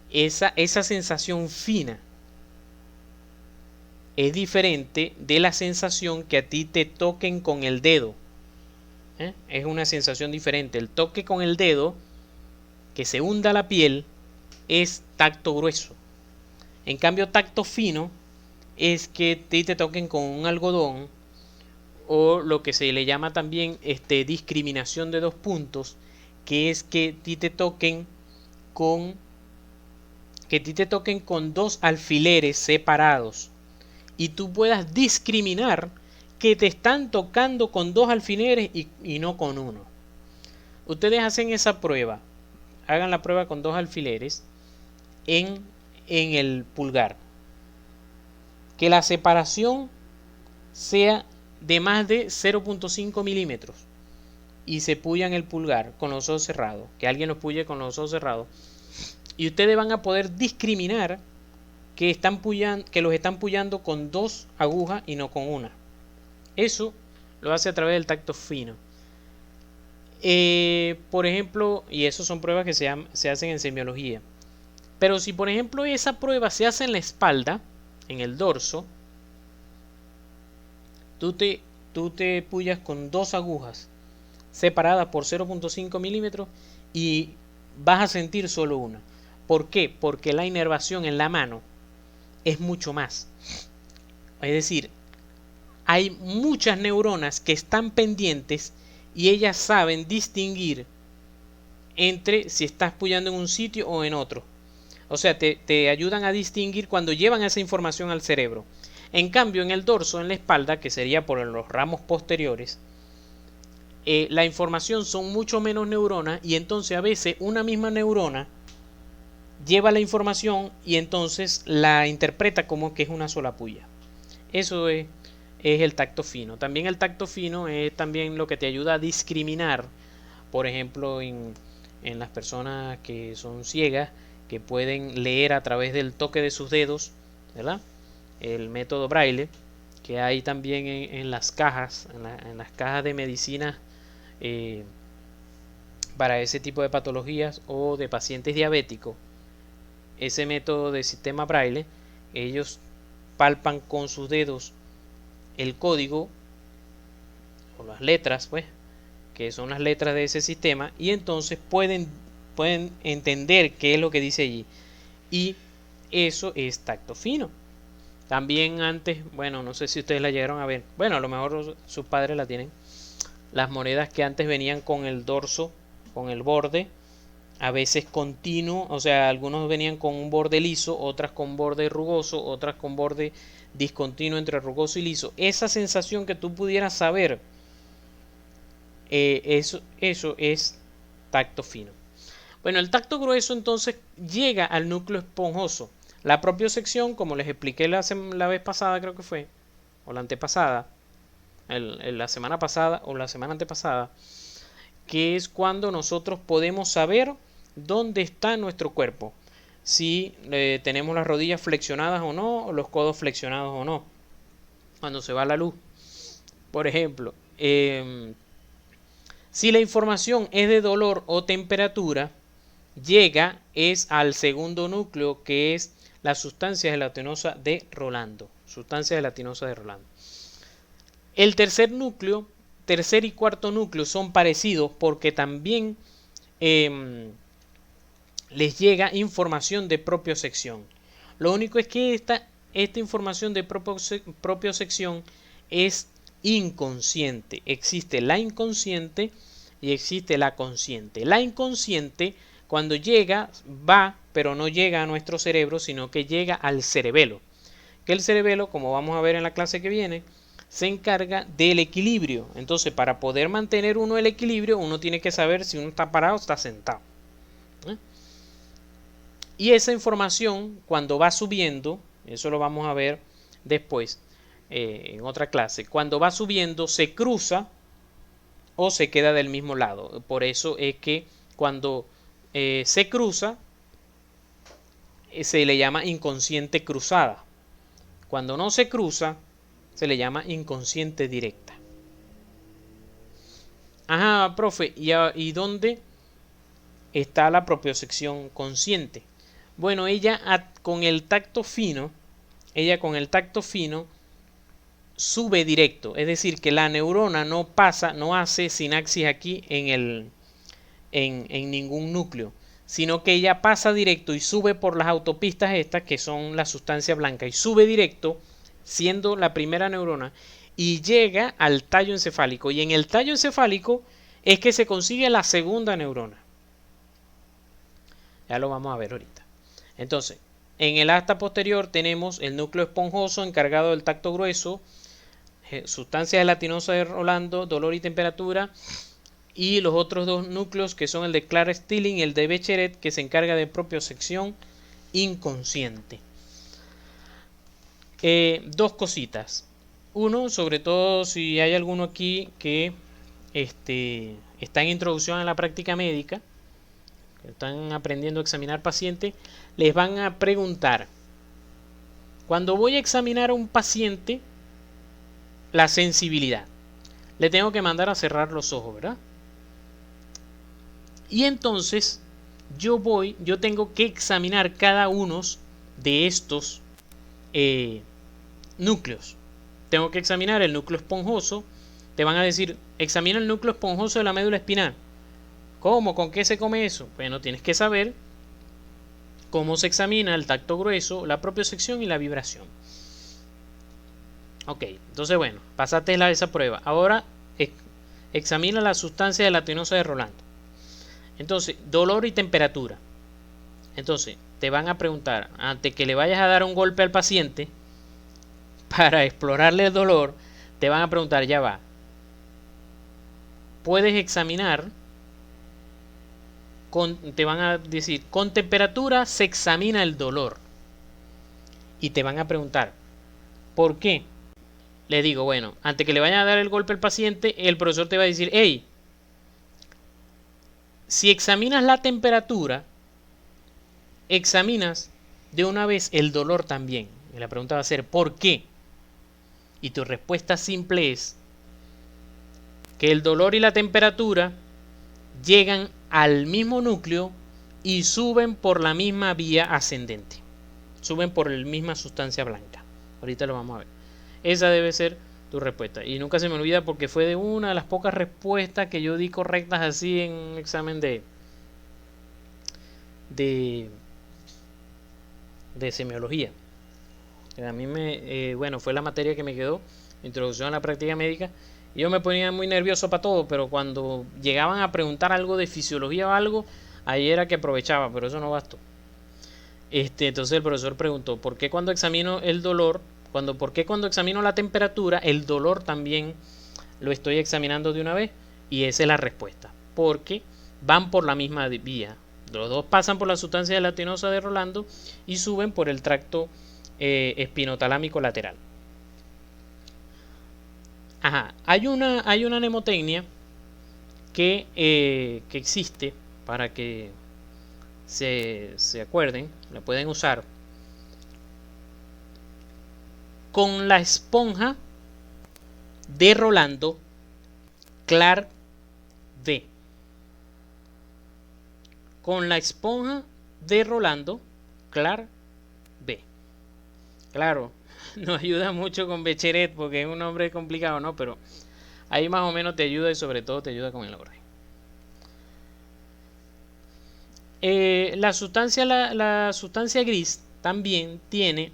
Esa sensación fina es diferente de la sensación que a ti te toquen con el dedo. Es una sensación diferente. El toque con el dedo, que se hunda la piel, es tacto grueso. En cambio, tacto fino es que a ti te toquen con un algodón, o lo que se le llama también discriminación de 2 puntos, que es que a ti te toquen con 2 alfileres separados y tú puedas discriminar que te están tocando con 2 alfileres y no con uno. Ustedes hacen esa prueba, hagan la prueba con 2 alfileres en el pulgar, que la separación sea de más de 0.5 milímetros y se pullan el pulgar con los ojos cerrados, que alguien los pulle con los ojos cerrados, y ustedes van a poder discriminar que los están pullando con 2 agujas y no con una. Eso lo hace a través del tacto fino. Por ejemplo, y eso son pruebas que se hacen en semiología. Pero si por ejemplo esa prueba se hace en la espalda, en el dorso, tú te pullas con 2 agujas separadas por 0.5 milímetros y vas a sentir solo una. ¿Por qué? Porque la inervación en la mano es mucho más. Es decir, hay muchas neuronas que están pendientes y ellas saben distinguir entre si estás pullando en un sitio o en otro. O sea, te ayudan a distinguir cuando llevan esa información al cerebro. En cambio, en el dorso, en la espalda, que sería por los ramos posteriores, la información son mucho menos neuronas y entonces a veces una misma neurona lleva la información y entonces la interpreta como que es una sola puya. Eso es el tacto fino. También el tacto fino es también lo que te ayuda a discriminar, por ejemplo, en las personas que son ciegas, que pueden leer a través del toque de sus dedos, ¿verdad? El método Braille, que hay también en las cajas, en las cajas de medicina para ese tipo de patologías o de pacientes diabéticos. Ese método de sistema Braille, ellos palpan con sus dedos el código o las letras, pues, que son las letras de ese sistema, y entonces pueden entender qué es lo que dice allí, y eso es tacto fino. También antes, bueno, no sé si ustedes la llegaron a ver, bueno, a lo mejor sus padres la tienen, las monedas que antes venían con el dorso, con el borde a veces continuo, o sea, algunos venían con un borde liso, otras con borde rugoso, otras con borde discontinuo entre rugoso y liso. Esa sensación que tú pudieras saber, eso es tacto fino. Bueno, el tacto grueso entonces llega al núcleo esponjoso. La propiocepción, como les expliqué la vez pasada, creo que fue, o la antepasada, la semana pasada o la semana antepasada, que es cuando nosotros podemos saber dónde está nuestro cuerpo. Si tenemos las rodillas flexionadas o no, o los codos flexionados o no. Cuando se va la luz. Por ejemplo, si la información es de dolor o temperatura, llega al segundo núcleo, que es la sustancia gelatinosa de Rolando. Sustancia gelatinosa de Rolando. El tercer y cuarto núcleo son parecidos porque también les llega información de propiocepción. Lo único es que esta información de propiocepción es inconsciente. Existe la inconsciente y existe la consciente. La inconsciente, cuando llega, va, pero no llega a nuestro cerebro, sino que llega al cerebelo. Que el cerebelo, como vamos a ver en la clase que viene, se encarga del equilibrio. Entonces, para poder mantener uno el equilibrio, uno tiene que saber si uno está parado o está sentado. Y esa información, cuando va subiendo, eso lo vamos a ver después en otra clase, cuando va subiendo se cruza o se queda del mismo lado. Por eso es que cuando se cruza, se le llama inconsciente cruzada. Cuando no se cruza, se le llama inconsciente directa. Ajá, profe, ¿y dónde está la propiocepción consciente? Bueno, ella con el tacto fino sube directo, es decir, que la neurona no hace sinapsis aquí en ningún núcleo, sino que ella pasa directo y sube por las autopistas estas, que son la sustancia blanca, y sube directo, siendo la primera neurona, y llega al tallo encefálico. Y en el tallo encefálico es que se consigue la segunda neurona. Ya lo vamos a ver ahorita. Entonces, en el asta posterior tenemos el núcleo esponjoso encargado del tacto grueso, sustancia gelatinosa de Rolando, dolor y temperatura, y los otros dos núcleos que son el de Clare-Stilling y el de Becquerel, que se encarga de propiocepción inconsciente. Dos cositas. Uno, sobre todo si hay alguno aquí que está en introducción a la práctica médica, que están aprendiendo a examinar pacientes, les van a preguntar, cuando voy a examinar a un paciente, la sensibilidad, le tengo que mandar a cerrar los ojos, ¿verdad? Y entonces yo tengo que examinar cada uno de estos núcleos. Tengo que examinar el núcleo esponjoso. Te van a decir, examina el núcleo esponjoso de la médula espinal. ¿Cómo? ¿Con qué se come eso? Bueno, tienes que saber cómo se examina el tacto grueso, la propiocepción y la vibración. Ok, entonces bueno, pásate esa prueba. Ahora examina la sustancia gelatinosa de Rolando. Entonces, dolor y temperatura. Entonces, te van a preguntar, antes que le vayas a dar un golpe al paciente, para explorarle el dolor, te van a preguntar, ya va, puedes examinar, te van a decir, con temperatura se examina el dolor. Y te van a preguntar, ¿por qué? Le digo, bueno, antes que le vayan a dar el golpe al paciente, el profesor te va a decir, hey, si examinas la temperatura, examinas de una vez el dolor también. Y la pregunta va a ser, ¿por qué? Y tu respuesta simple es que el dolor y la temperatura llegan al mismo núcleo y suben por la misma vía ascendente. Suben por la misma sustancia blanca. Ahorita lo vamos a ver. Esa debe ser tu respuesta. Y nunca se me olvida porque fue de una de las pocas respuestas que yo di correctas así en un examen de semiología. A mí bueno, fue la materia que me quedó, introducción a la práctica médica. Y yo me ponía muy nervioso para todo, pero cuando llegaban a preguntar algo de fisiología o algo, Ahí era que aprovechaba, pero eso no bastó. Entonces el profesor preguntó, ¿por qué cuando examino el dolor, por qué cuando examino la temperatura, el dolor también lo estoy examinando de una vez? Y esa es la respuesta, porque van por la misma vía. Los dos pasan por la sustancia gelatinosa de Rolando y suben por el tracto espinotalámico lateral. Ajá, hay una mnemotecnia que existe para que se acuerden, la pueden usar. Con la esponja de Rolando, Clark V. Con la esponja de Rolando, Clark V. Claro, no ayuda mucho con Becheret porque es un nombre complicado, ¿no? Pero ahí más o menos te ayuda y sobre todo te ayuda con el orden. La sustancia gris también tiene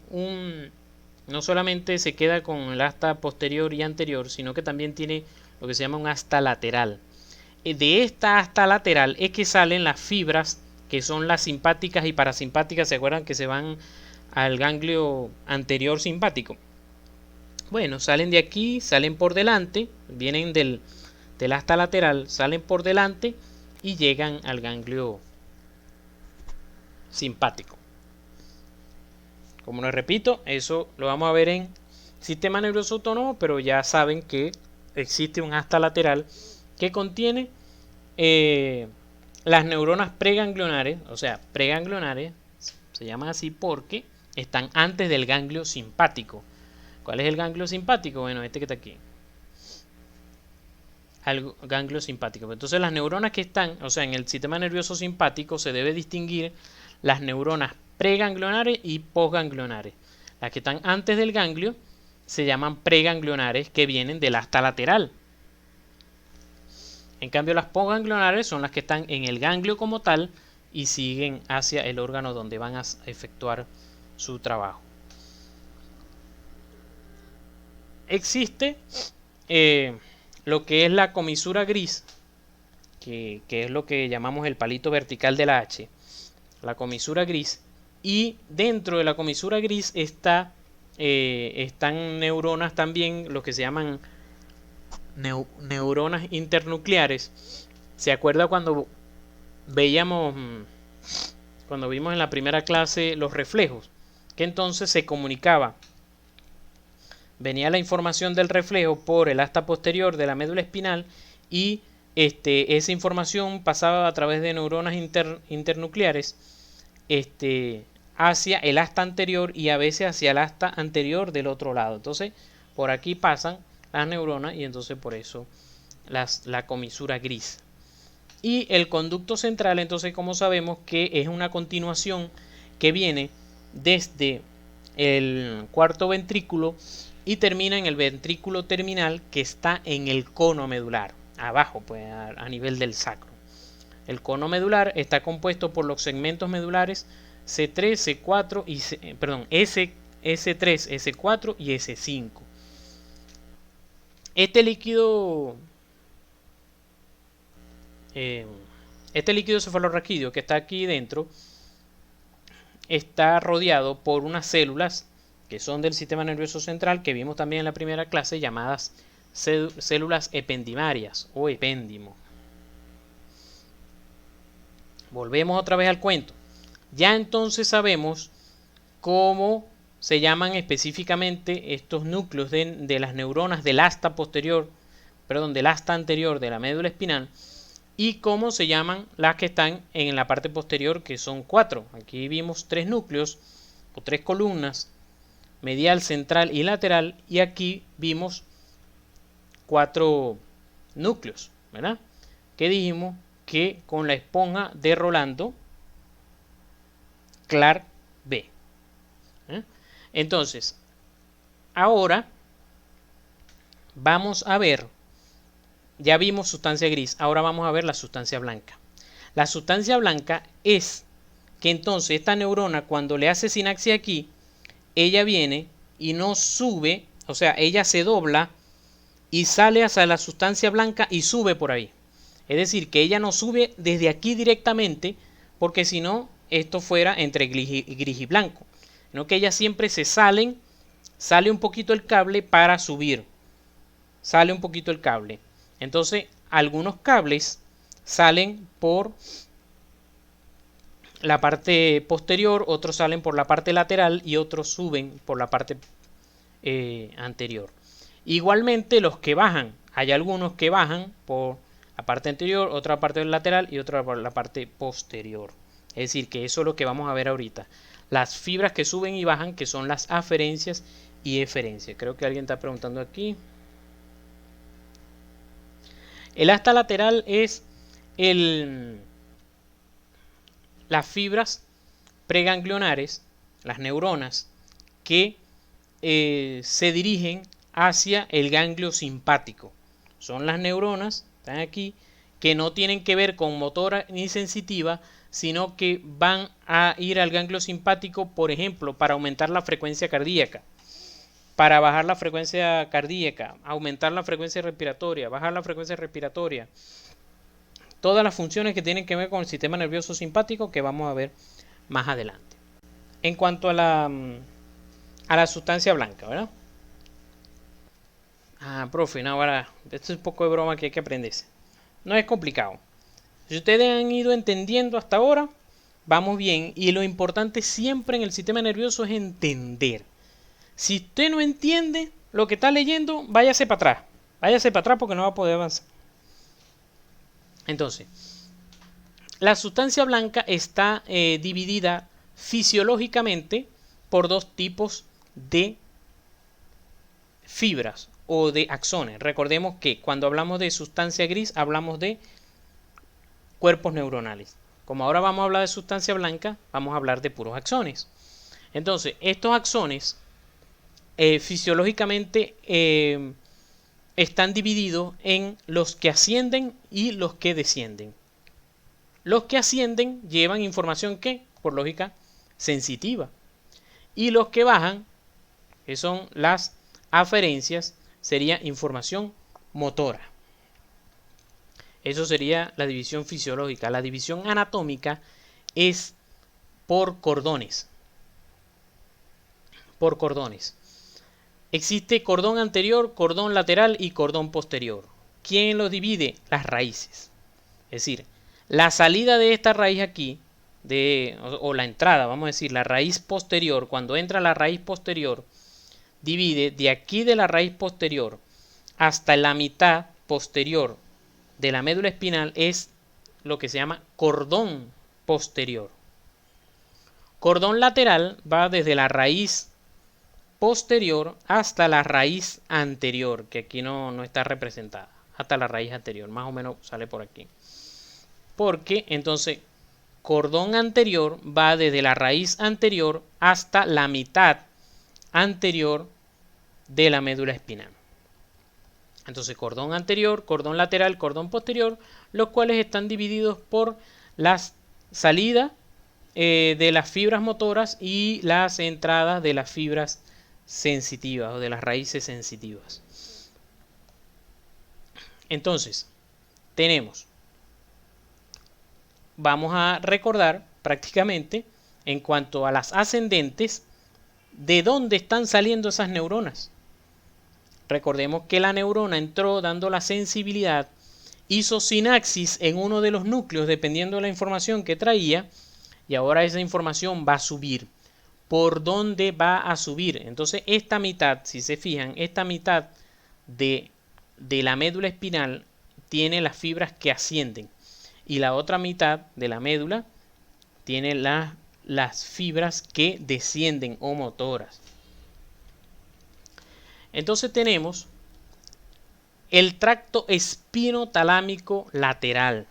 no solamente se queda con el asta posterior y anterior, sino que también tiene lo que se llama un asta lateral. De esta asta lateral es que salen las fibras que son las simpáticas y parasimpáticas. ¿Se acuerdan que se van al ganglio anterior simpático? Bueno, salen de aquí, salen por delante, vienen del asta lateral, salen por delante y llegan al ganglio simpático. Como les repito, eso lo vamos a ver en sistema nervioso autónomo, pero ya saben que existe un asta lateral que contiene las neuronas preganglionares, o sea, preganglionares, se llaman así porque están antes del ganglio simpático. ¿Cuál es el ganglio simpático? Bueno, este que está aquí. Al ganglio simpático. Entonces las neuronas que están, o sea, en el sistema nervioso simpático se debe distinguir las neuronas preganglionares y posganglionares. Las que están antes del ganglio se llaman preganglionares, que vienen del asta lateral. En cambio las posganglionares son las que están en el ganglio como tal y siguen hacia el órgano donde van a efectuar su trabajo. Existe lo que es la comisura gris, que es lo que llamamos el palito vertical de la H, la comisura gris, y dentro de la comisura gris están neuronas también, lo que se llaman neuronas internucleares. ¿Se acuerda cuando vimos en la primera clase los reflejos? Que entonces se comunicaba, venía la información del reflejo por el asta posterior de la médula espinal y esa información pasaba a través de neuronas internucleares hacia el asta anterior y a veces hacia el asta anterior del otro lado. Entonces por aquí pasan las neuronas y entonces por eso la comisura gris. Y el conducto central, entonces, como sabemos que es una continuación que viene desde el cuarto ventrículo y termina en el ventrículo terminal que está en el cono medular, abajo, pues a nivel del sacro. El cono medular está compuesto por los segmentos medulares C3, C4 y S3, S4 y S5. Este líquido cefalorraquídeo que está aquí dentro está rodeado por unas células que son del sistema nervioso central, que vimos también en la primera clase, llamadas células ependimarias o epéndimo. Volvemos otra vez al cuento. Ya entonces sabemos cómo se llaman específicamente estos núcleos de las neuronas del asta posterior, del asta anterior de la médula espinal, y cómo se llaman las que están en la parte posterior, que son 4. Aquí vimos 3 núcleos o 3 columnas, medial, central y lateral, y aquí vimos 4 núcleos, ¿verdad? Que dijimos que con la esponja de Rolando, Clark V. Entonces, ahora vamos a ver, ya vimos sustancia gris, ahora vamos a ver la sustancia blanca. La sustancia blanca es que entonces esta neurona, cuando le hace sinapsis aquí, ella viene y no sube, o sea, ella se dobla y sale hacia la sustancia blanca y sube por ahí. Es decir, que ella no sube desde aquí directamente, porque si no, esto fuera entre gris y blanco. No, que ellas siempre sale un poquito el cable para subir. Sale un poquito el cable. Entonces, algunos cables salen por la parte posterior, otros salen por la parte lateral y otros suben por la parte anterior. Igualmente los que bajan, hay algunos que bajan por la parte anterior, otra parte lateral y otra por la parte posterior. Es decir, que eso es lo que vamos a ver ahorita. Las fibras que suben y bajan, que son las aferencias y eferencias. Creo que alguien está preguntando aquí. El asta lateral es las fibras preganglionares, las neuronas, que se dirigen hacia el ganglio simpático. Son las neuronas, están aquí, que no tienen que ver con motora ni sensitiva, sino que van a ir al ganglio simpático, por ejemplo, para aumentar la frecuencia cardíaca, para bajar la frecuencia cardíaca, aumentar la frecuencia respiratoria, bajar la frecuencia respiratoria. Todas las funciones que tienen que ver con el sistema nervioso simpático que vamos a ver más adelante. En cuanto a la sustancia blanca, ¿verdad? Profe, no, ahora, esto es un poco de broma que hay que aprenderse. No es complicado. Si ustedes han ido entendiendo hasta ahora, vamos bien. Y lo importante siempre en el sistema nervioso es entender. Si usted no entiende lo que está leyendo, váyase para atrás. Váyase para atrás porque no va a poder avanzar. Entonces, la sustancia blanca está dividida fisiológicamente por dos tipos de fibras o de axones. Recordemos que cuando hablamos de sustancia gris hablamos de cuerpos neuronales. Como ahora vamos a hablar de sustancia blanca, vamos a hablar de puros axones. Entonces, estos axones fisiológicamente están divididos en los que ascienden y los que descienden. Los que ascienden llevan información que, por lógica, sensitiva. Y los que bajan, que son las aferencias, sería información motora. Eso sería la división fisiológica. La división anatómica es por cordones. Por cordones. Existe cordón anterior, cordón lateral y cordón posterior. ¿Quién los divide? Las raíces. Es decir, la salida de esta raíz aquí, o la entrada, vamos a decir, la raíz posterior, cuando entra la raíz posterior, divide de aquí de la raíz posterior hasta la mitad posterior de la médula espinal, es lo que se llama cordón posterior. Cordón lateral va desde la raíz posterior hasta la raíz anterior, que aquí no está representada, hasta la raíz anterior, más o menos sale por aquí. Porque entonces cordón anterior va desde la raíz anterior hasta la mitad anterior de la médula espinal. Entonces cordón anterior, cordón lateral, cordón posterior, los cuales están divididos por las salidas de las fibras motoras y las entradas de las fibras sensitivas o de las raíces sensitivas. Entonces, vamos a recordar prácticamente en cuanto a las ascendentes, de dónde están saliendo esas neuronas. Recordemos que la neurona entró dando la sensibilidad, hizo sinapsis en uno de los núcleos dependiendo de la información que traía, y ahora esa información va a subir. ¿Por dónde va a subir? Entonces esta mitad, si se fijan, esta mitad de la médula espinal tiene las fibras que ascienden y la otra mitad de la médula tiene las fibras que descienden o motoras. Entonces tenemos el tracto espinotalámico lateral,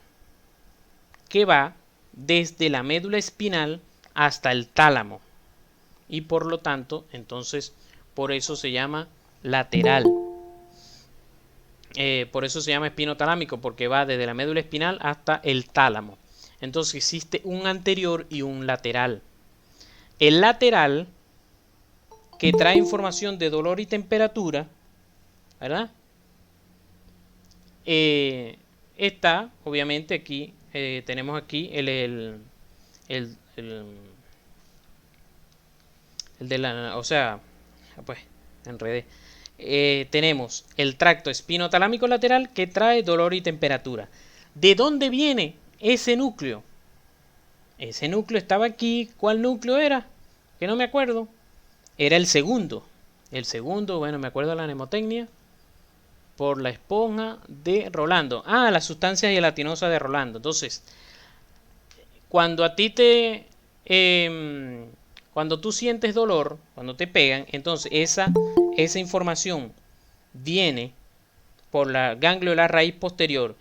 que va desde la médula espinal hasta el tálamo. Y por lo tanto, entonces, por eso se llama lateral. Por eso se llama espinotalámico, porque va desde la médula espinal hasta el tálamo. Entonces existe un anterior y un lateral. El lateral, que trae información de dolor y temperatura, ¿verdad? está, obviamente, aquí, tenemos aquí el, el- el de la, o sea, pues, enredé. Tenemos el tracto espinotalámico lateral que trae dolor y temperatura. ¿De dónde viene ese núcleo? Ese núcleo estaba aquí. ¿Cuál núcleo era? Que no me acuerdo. Era el segundo. El segundo, bueno, me acuerdo de la mnemotecnia. Por la esponja de Rolando. Ah, la sustancia gelatinosa de Rolando. Entonces, cuando a ti te... cuando tú sientes dolor, cuando te pegan, entonces esa información viene por la ganglio de la raíz posterior,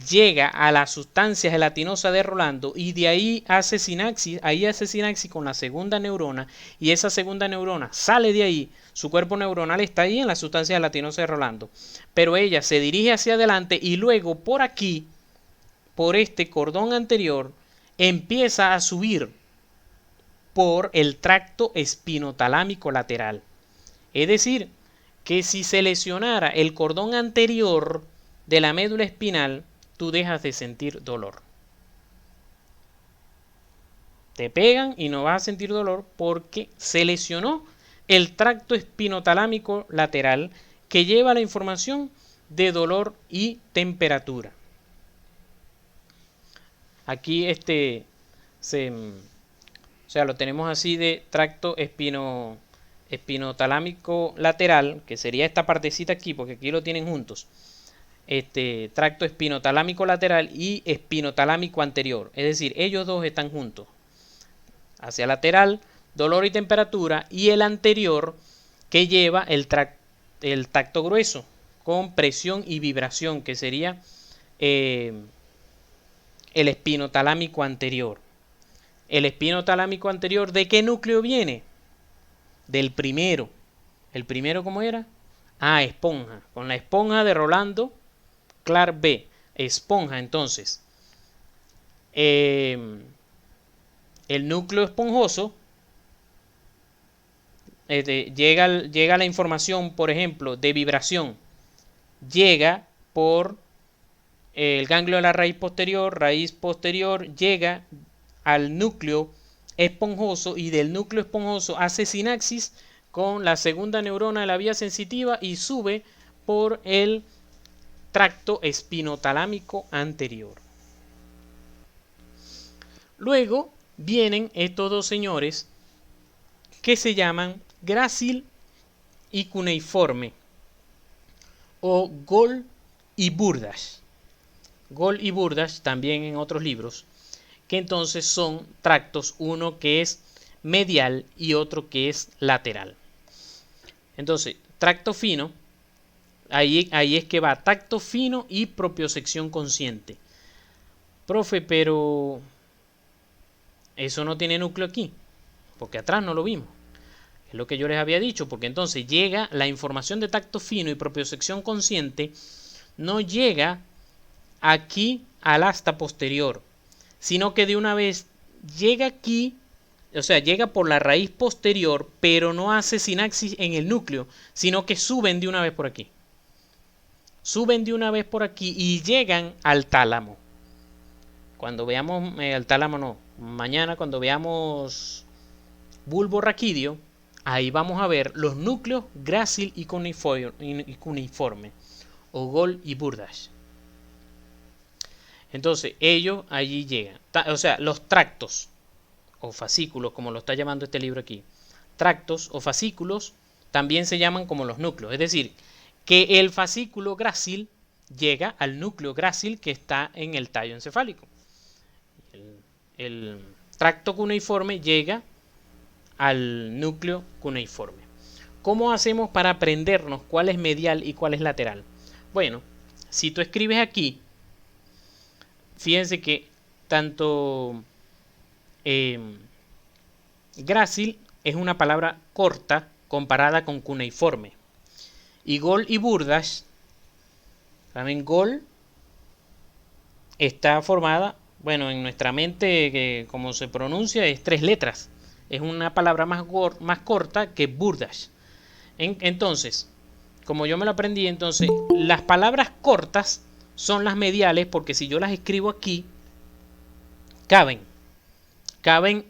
llega a la sustancia gelatinosa de Rolando y de ahí hace sinapsis con la segunda neurona y esa segunda neurona sale de ahí, su cuerpo neuronal está ahí en la sustancia gelatinosa de Rolando, pero ella se dirige hacia adelante y luego por aquí, por este cordón anterior, empieza a subir por el tracto espinotalámico lateral. Es decir, que si se lesionara el cordón anterior de la médula espinal, tú dejas de sentir dolor. Te pegan y no vas a sentir dolor porque se lesionó el tracto espinotalámico lateral que lleva la información de dolor y temperatura. Aquí o sea, lo tenemos así de tracto espinotalámico lateral, que sería esta partecita aquí, porque aquí lo tienen juntos. Tracto espinotalámico lateral y espinotalámico anterior. Es decir, ellos dos están juntos. Hacia lateral, dolor y temperatura, y el anterior que lleva el tacto grueso con presión y vibración, que sería el espinotalámico anterior. El espinotalámico anterior, ¿de qué núcleo viene? Del primero. ¿El primero cómo era? Ah, esponja. Con la esponja de Rolando Clark B. Esponja, entonces. El núcleo esponjoso, llega la información, por ejemplo, de vibración. Llega por el ganglio de la raíz posterior, llega al núcleo esponjoso y del núcleo esponjoso hace sinapsis con la segunda neurona de la vía sensitiva y sube por el tracto espinotalámico anterior. Luego vienen estos dos señores que se llaman grácil y cuneiforme o Gol y Burdash. Gol y Burdash también en otros libros, que entonces son tractos, uno que es medial y otro que es lateral. Entonces, tracto fino, ahí es que va tacto fino y propiocepción consciente. Profe, pero eso no tiene núcleo aquí, porque atrás no lo vimos. Es lo que yo les había dicho, porque entonces llega la información de tacto fino y propiocepción consciente, no llega aquí al asta posterior, sino que de una vez llega aquí, o sea, llega por la raíz posterior, pero no hace sinapsis en el núcleo, sino que suben de una vez por aquí. Suben de una vez por aquí y llegan al tálamo. Cuando veamos, al tálamo no, mañana cuando veamos bulbo raquídeo, ahí vamos a ver los núcleos grácil y cuneiforme, o Gol y Burdash. Entonces, ellos allí llegan. O sea, los tractos o fascículos, como lo está llamando este libro aquí. Tractos o fascículos también se llaman como los núcleos. Es decir, que el fascículo grácil llega al núcleo grácil que está en el tallo encefálico. El tracto cuneiforme llega al núcleo cuneiforme. ¿Cómo hacemos para aprendernos cuál es medial y cuál es lateral? Bueno, si tú escribes aquí, fíjense que tanto grácil es una palabra corta comparada con cuneiforme. Y Gol y Burdash, también Gol está formada, bueno, en nuestra mente, que como se pronuncia, es 3 letras. Es una palabra más corta que Burdash. Entonces, como yo me lo aprendí, entonces las palabras cortas son las mediales, porque si yo las escribo aquí, caben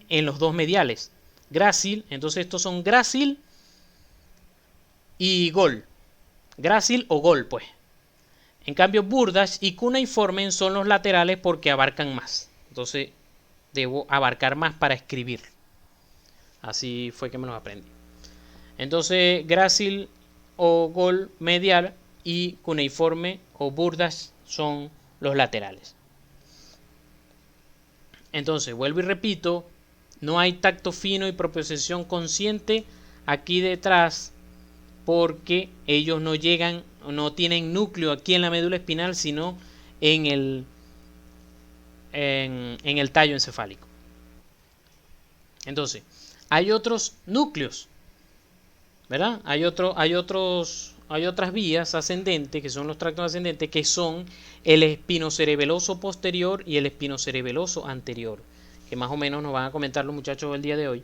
en los dos mediales. Grácil, entonces estos son grácil y gol. Grácil o gol, pues. En cambio, burdas y cuneiforme son los laterales porque abarcan más. Entonces, debo abarcar más para escribir. Así fue que me los aprendí. Entonces, grácil o gol medial y cuneiforme o burdas son los laterales. Entonces, vuelvo y repito, no hay tacto fino y propiocepción consciente aquí detrás porque ellos no llegan, no tienen núcleo aquí en la médula espinal, sino en el tallo encefálico. Entonces, hay otros núcleos, ¿verdad? Hay otras vías ascendentes, que son los tractos ascendentes, que son el espinocerebeloso posterior y el espinocerebeloso anterior, que más o menos nos van a comentar los muchachos el día de hoy,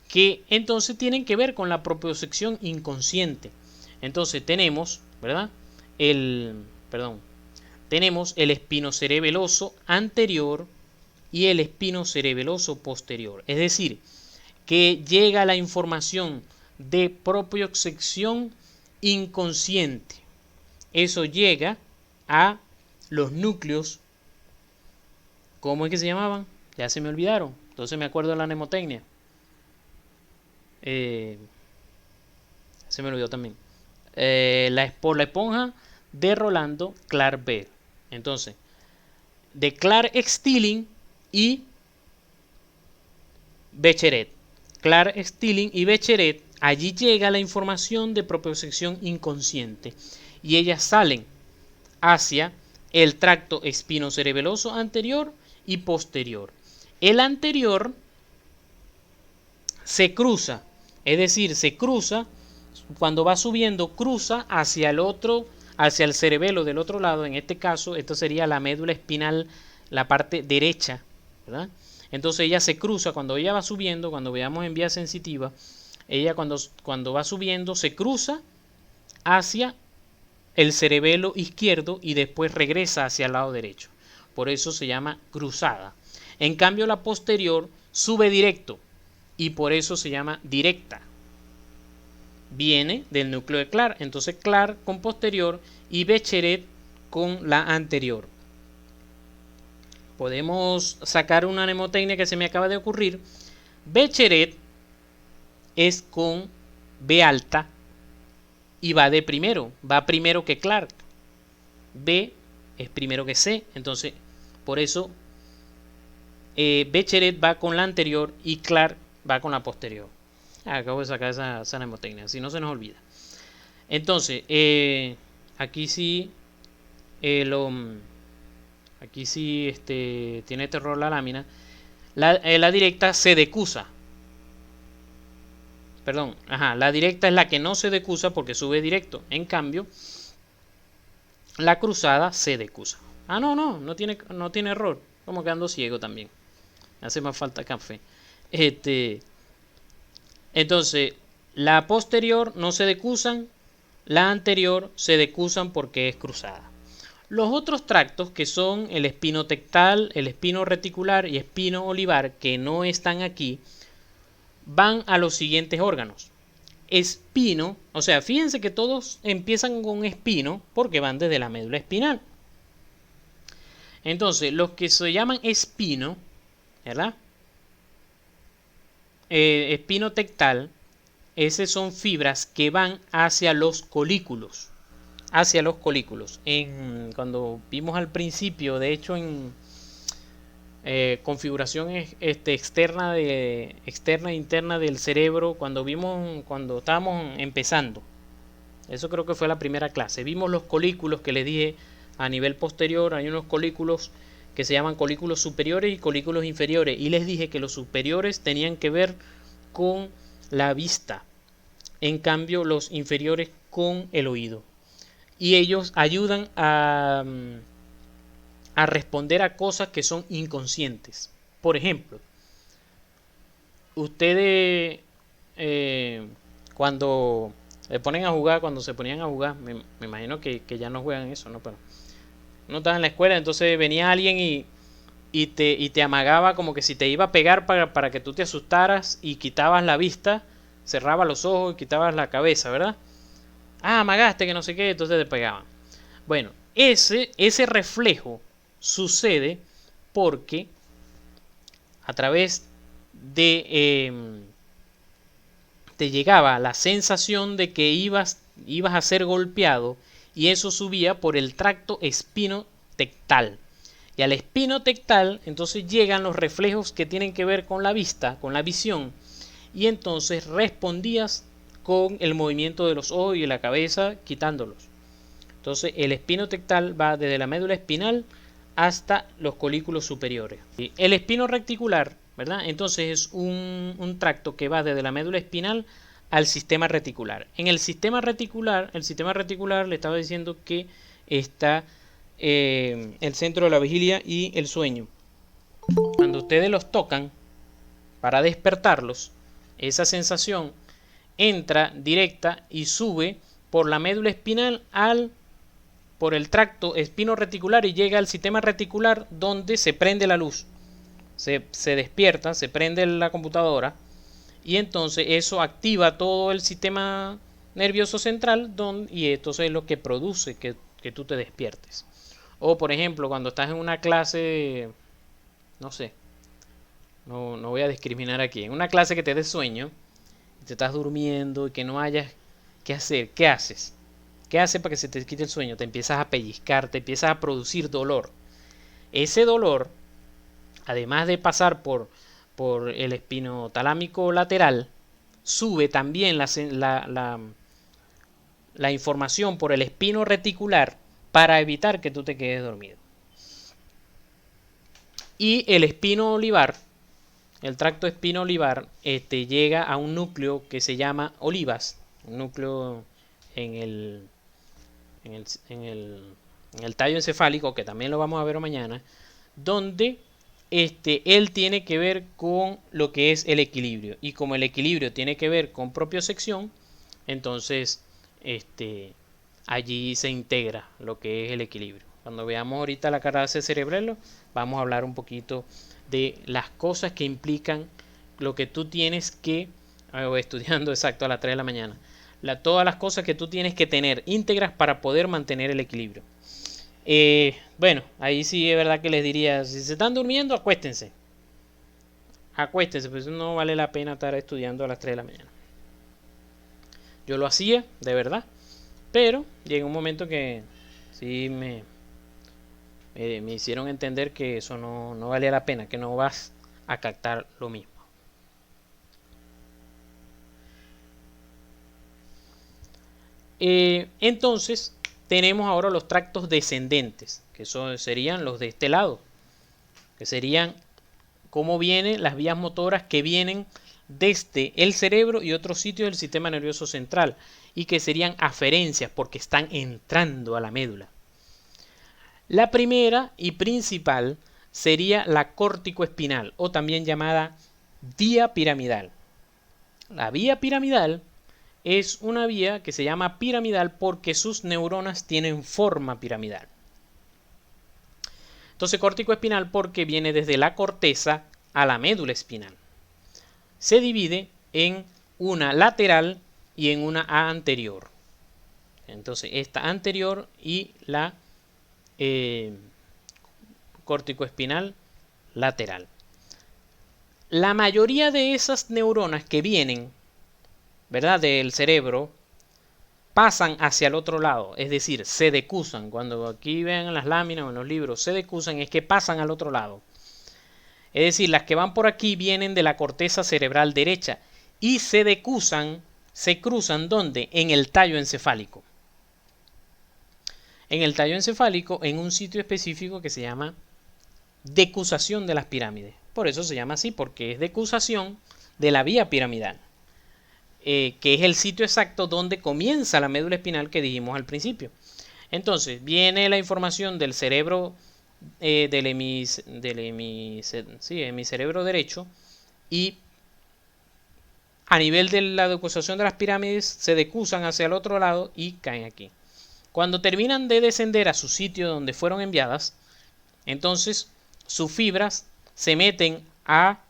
que entonces tienen que ver con la propiocepción inconsciente. Entonces tenemos, ¿verdad? Tenemos el espinocerebeloso anterior y el espinocerebeloso posterior. Es decir, que llega la información de propiocepción inconsciente. Eso llega a los núcleos. ¿Cómo es que se llamaban? Ya se me olvidaron. Entonces me acuerdo de la mnemotecnia. Se me olvidó también. Por la esponja de Rolando Clark-Bell. Entonces, de Clark-Stilling y Becquerel. Clark-Stilling y Becquerel, allí llega la información de propiocepción inconsciente y ellas salen hacia el tracto espinocerebeloso anterior y posterior. El anterior se cruza, es decir, se cruza cuando va subiendo, cruza hacia el otro, hacia el cerebelo del otro lado. En este caso, esto sería la médula espinal, la parte derecha, ¿verdad? Entonces ella se cruza cuando ella va subiendo, cuando veamos en vía sensitiva, ella cuando va subiendo se cruza hacia el cerebelo izquierdo y después regresa hacia el lado derecho. Por eso se llama cruzada. En cambio la posterior sube directo y por eso se llama directa. Viene del núcleo de Clark. Entonces Clark con posterior y Becquerel con la anterior. Podemos sacar una mnemotecnia que se me acaba de ocurrir. Becquerel es con B alta y va de primero. Va primero que Clark. B es primero que C. Entonces, por eso Becquerel va con la anterior y Clark va con la posterior. Acabo de sacar esa mnemotecnia, si no se nos olvida. Entonces, aquí sí aquí sí tiene terror la lámina. La directa se decusa. Perdón, la directa es la que no se decusa porque sube directo. En cambio, la cruzada se decusa. No tiene error. Como que ando ciego también. Hace más falta café. Entonces, la posterior no se decusan, la anterior se decusan porque es cruzada. Los otros tractos, que son el espino tectal, el espino reticular y espino olivar, que no están aquí, van a los siguientes órganos. Espino, o sea, fíjense que todos empiezan con espino porque van desde la médula espinal. Entonces, los que se llaman espino, ¿verdad? Espino tectal, esas son fibras que van hacia los colículos. Hacia los colículos. Cuando vimos al principio, de hecho en configuración externa e interna del cerebro, cuando estábamos empezando, eso creo que fue la primera clase, vimos los colículos que les dije a nivel posterior. Hay unos colículos que se llaman colículos superiores y colículos inferiores, y les dije que los superiores tenían que ver con la vista, en cambio los inferiores con el oído, y ellos ayudan a responder a cosas que son inconscientes. Por ejemplo, ustedes cuando le ponen a jugar, cuando se ponían a jugar, me imagino que ya no juegan eso, ¿no? Pero No estás en la escuela, entonces venía alguien y te amagaba como que si te iba a pegar para que tú te asustaras y quitabas la vista, cerrabas los ojos y quitabas la cabeza, ¿verdad? Ah, amagaste que no sé qué, entonces te pegaban. Bueno, ese reflejo sucede porque a través de te llegaba la sensación de que ibas a ser golpeado y eso subía por el tracto espinotectal. Y al espinotectal entonces llegan los reflejos que tienen que ver con la vista, con la visión, y entonces respondías con el movimiento de los ojos y de la cabeza quitándolos. Entonces el espinotectal va desde la médula espinal hasta los colículos superiores. El espino reticular, ¿verdad? Entonces es un tracto que va desde la médula espinal al sistema reticular. En el sistema reticular le estaba diciendo que está el centro de la vigilia y el sueño. Cuando ustedes los tocan para despertarlos, esa sensación entra directa y sube por la médula espinal por el tracto espino-reticular y llega al sistema reticular donde se prende la luz. Se despierta, se prende la computadora y entonces eso activa todo el sistema nervioso central y entonces es lo que produce que tú te despiertes. O por ejemplo, cuando estás en una clase, no sé, no voy a discriminar aquí, en una clase que te dé sueño, te estás durmiendo y que no hayas qué hacer, ¿qué haces? ¿Qué hace para que se te quite el sueño? Te empiezas a pellizcar, te empiezas a producir dolor. Ese dolor, además de pasar por el espinotalámico lateral, sube también la información por el espino reticular para evitar que tú te quedes dormido. Y el espino olivar, el tracto espino olivar, llega a un núcleo que se llama olivas, un núcleo en el tallo encefálico, que también lo vamos a ver mañana, donde él tiene que ver con lo que es el equilibrio. Y como el equilibrio tiene que ver con propiocepción, entonces allí se integra lo que es el equilibrio. Cuando veamos ahorita la cara cerebral, vamos a hablar un poquito de las cosas que implican lo que tú tienes que, estudiando exacto a las 3 de la mañana, todas las cosas que tú tienes que tener íntegras para poder mantener el equilibrio. Bueno, ahí sí es verdad que les diría, si se están durmiendo, acuéstense. Acuéstense, pues no vale la pena estar estudiando a las 3 de la mañana. Yo lo hacía, de verdad, pero llegó un momento que sí me hicieron entender que eso no valía la pena, que no vas a captar lo mismo. Entonces tenemos ahora los tractos descendentes, que serían los de este lado, que serían cómo vienen las vías motoras que vienen desde el cerebro y otros sitios del sistema nervioso central, y que serían aferencias porque están entrando a la médula. La primera y principal sería la córtico-espinal, o también llamada vía piramidal. La vía piramidal es una vía que se llama piramidal porque sus neuronas tienen forma piramidal. Entonces córtico espinal porque viene desde la corteza a la médula espinal. Se divide en una lateral y en una anterior. Entonces esta anterior y la córtico espinal lateral. La mayoría de esas neuronas que vienen, ¿verdad?, del cerebro, pasan hacia el otro lado, es decir, se decusan. Cuando aquí ven en las láminas o en los libros, se decusan, es que pasan al otro lado. Es decir, las que van por aquí vienen de la corteza cerebral derecha y se decusan, se cruzan, ¿dónde? En el tallo encefálico. En el tallo encefálico, en un sitio específico que se llama decusación de las pirámides. Por eso se llama así, porque es decusación de la vía piramidal. Que es el sitio exacto donde comienza la médula espinal que dijimos al principio. Entonces, viene la información del cerebro, mi cerebro derecho, y a nivel de la decusación de las pirámides se decusan hacia el otro lado y caen aquí. Cuando terminan de descender a su sitio donde fueron enviadas, entonces sus fibras se meten a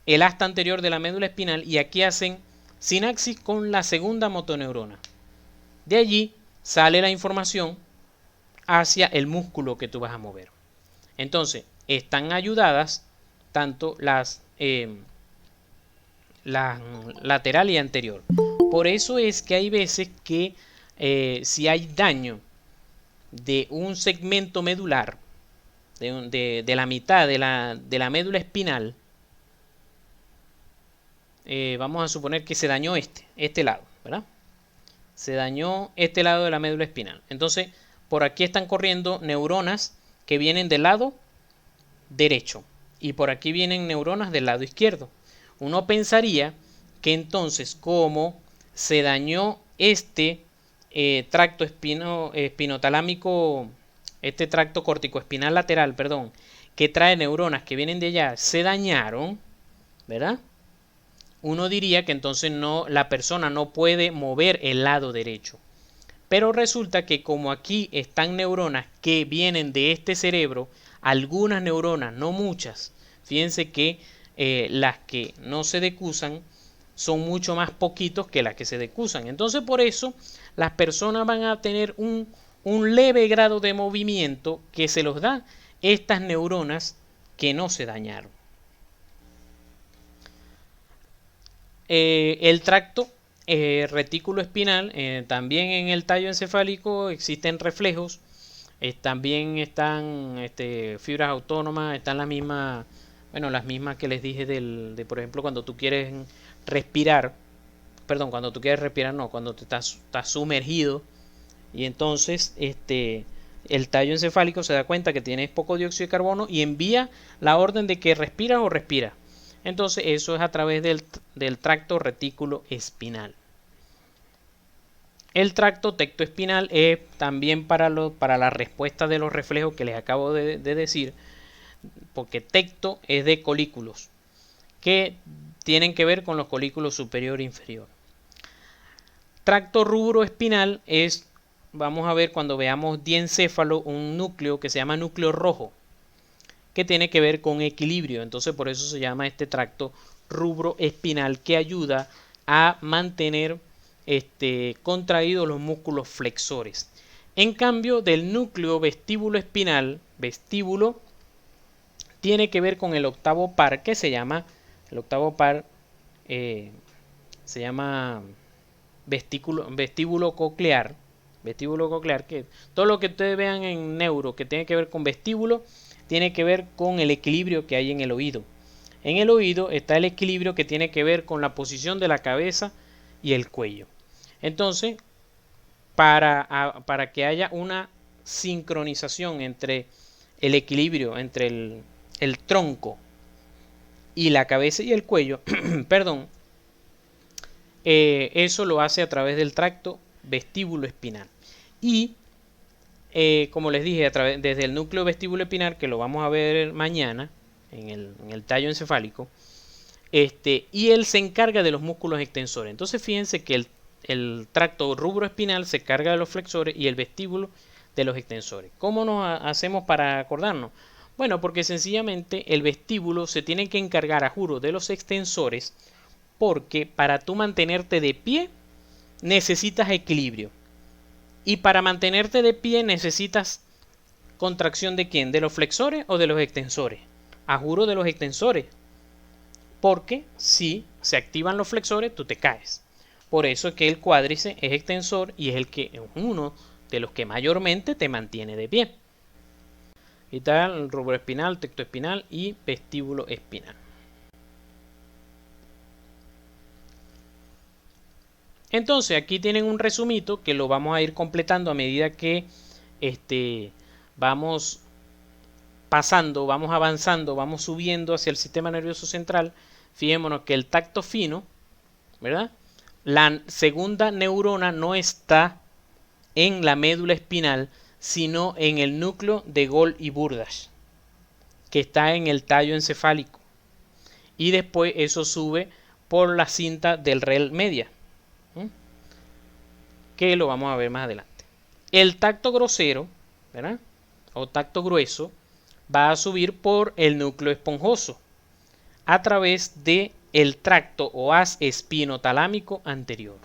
el asta anterior de la médula espinal y aquí hacen sinapsis con la segunda motoneurona. De allí sale la información hacia el músculo que tú vas a mover. Entonces, están ayudadas tanto las lateral y anterior. Por eso es que hay veces que si hay daño de un segmento medular, de la mitad de la médula espinal, vamos a suponer que se dañó este lado, ¿verdad? Se dañó este lado de la médula espinal. Entonces, por aquí están corriendo neuronas que vienen del lado derecho y por aquí vienen neuronas del lado izquierdo. Uno pensaría que entonces, como se dañó este tracto espinotalámico, este tracto corticoespinal lateral, perdón, que trae neuronas que vienen de allá, se dañaron, ¿verdad? Uno diría que entonces la persona no puede mover el lado derecho. Pero resulta que como aquí están neuronas que vienen de este cerebro, algunas neuronas, no muchas, fíjense que las que no se decusan son mucho más poquitos que las que se decusan. Entonces por eso las personas van a tener un leve grado de movimiento que se los da estas neuronas que no se dañaron. El tracto retículo espinal, también en el tallo encefálico existen reflejos, también están fibras autónomas, están las mismas, bueno, las mismas que les dije de por ejemplo, cuando tú quieres respirar, perdón, cuando tú quieres respirar, no, cuando te estás sumergido y entonces el tallo encefálico se da cuenta que tienes poco dióxido de carbono y envía la orden de que respiras o respiras. Entonces eso es a través del tracto retículo espinal. El tracto tectoespinal es también para la respuesta de los reflejos que les acabo de decir, porque tecto es de colículos, que tienen que ver con los colículos superior e inferior. Tracto rubroespinal es, vamos a ver cuando veamos diencéfalo, un núcleo que se llama núcleo rojo, que tiene que ver con equilibrio. Entonces por eso se llama este tracto rubroespinal, que ayuda a mantener contraídos los músculos flexores. En cambio, del núcleo vestíbulo espinal, vestíbulo tiene que ver con el octavo par, que se llama, el octavo par se llama vestíbulo coclear. Vestíbulo coclear, que todo lo que ustedes vean en neuro que tiene que ver con vestíbulo tiene que ver con el equilibrio que hay en el oído. En el oído está el equilibrio que tiene que ver con la posición de la cabeza y el cuello. Entonces, para que haya una sincronización entre el equilibrio entre el tronco y la cabeza y el cuello, perdón, eso lo hace a través del tracto vestíbulo espinal. Y como les dije, desde el núcleo vestíbulo espinal, que lo vamos a ver mañana en el tallo encefálico, y él se encarga de los músculos extensores. Entonces fíjense que el tracto rubroespinal se carga de los flexores y el vestíbulo de los extensores. ¿Cómo nos hacemos para acordarnos? Bueno, porque sencillamente el vestíbulo se tiene que encargar, a juro, de los extensores, porque para tú mantenerte de pie necesitas equilibrio. Y para mantenerte de pie necesitas contracción ¿de quién? ¿De los flexores o de los extensores? A juro de los extensores. Porque si se activan los flexores, tú te caes. Por eso es que el cuádriceps es extensor y es uno de los que mayormente te mantiene de pie. Y tal, el rubroespinal, tectoespinal y vestíbulo espinal. Entonces aquí tienen un resumito que lo vamos a ir completando a medida que vamos pasando, vamos avanzando, vamos subiendo hacia el sistema nervioso central. Fijémonos que el tacto fino, ¿verdad? La segunda neurona no está en la médula espinal, sino en el núcleo de Gold y Burdach, que está en el tallo encefálico. Y después eso sube por la cinta del rel media, que lo vamos a ver más adelante. El tacto grosero, ¿verdad? O tacto grueso, va a subir por el núcleo esponjoso a través de el tracto o haz espinotalámico anterior.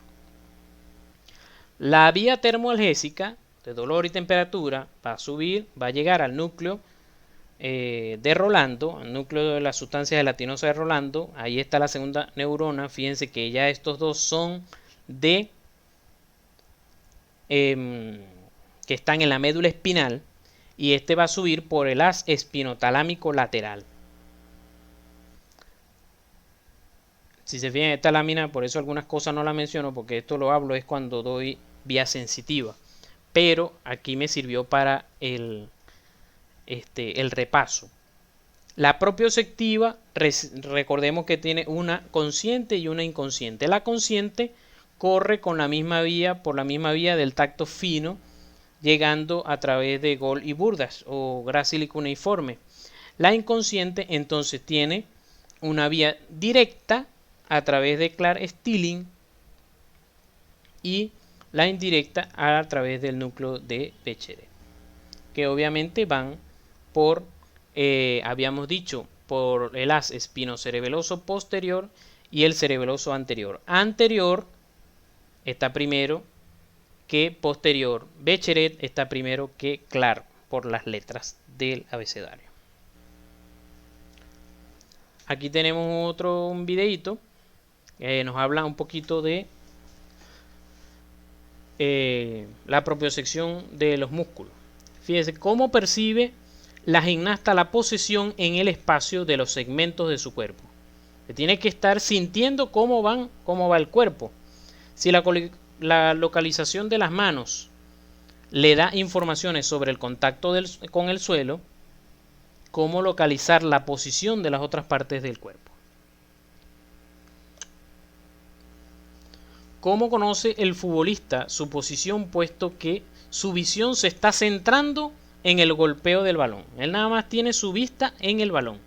La vía termoalgésica de dolor y temperatura va a subir, va a llegar al núcleo de Rolando, al núcleo de la sustancia gelatinosa de Rolando. Ahí está la segunda neurona. Fíjense que ya estos dos son de que están en la médula espinal, y este va a subir por el haz espinotalámico lateral. Si se fijan, esta lámina, por eso algunas cosas no la menciono, porque esto lo hablo es cuando doy vía sensitiva, pero aquí me sirvió para el repaso. La propioceptiva, recordemos que tiene una consciente y una inconsciente. La consciente corre con la misma vía, por la misma vía del tacto fino, llegando a través de Gold y Burdas o Gracili cuneiforme. La inconsciente entonces tiene una vía directa a través de Clark-Stilling y la indirecta a través del núcleo de Bechdel, que obviamente van por, habíamos dicho, por el haz espinocerebeloso posterior y el cerebeloso anterior. Anterior está primero que posterior. Bechdel está primero que Clark por las letras del abecedario. Aquí tenemos otro videito que nos habla un poquito de la propiocepción de los músculos. Fíjense cómo percibe la gimnasta la posición en el espacio de los segmentos de su cuerpo. Se tiene que estar sintiendo cómo va el cuerpo. Si la localización de las manos le da informaciones sobre el contacto con el suelo, cómo localizar la posición de las otras partes del cuerpo. ¿Cómo conoce el futbolista su posición, puesto que su visión se está centrando en el golpeo del balón? Él nada más tiene su vista en el balón.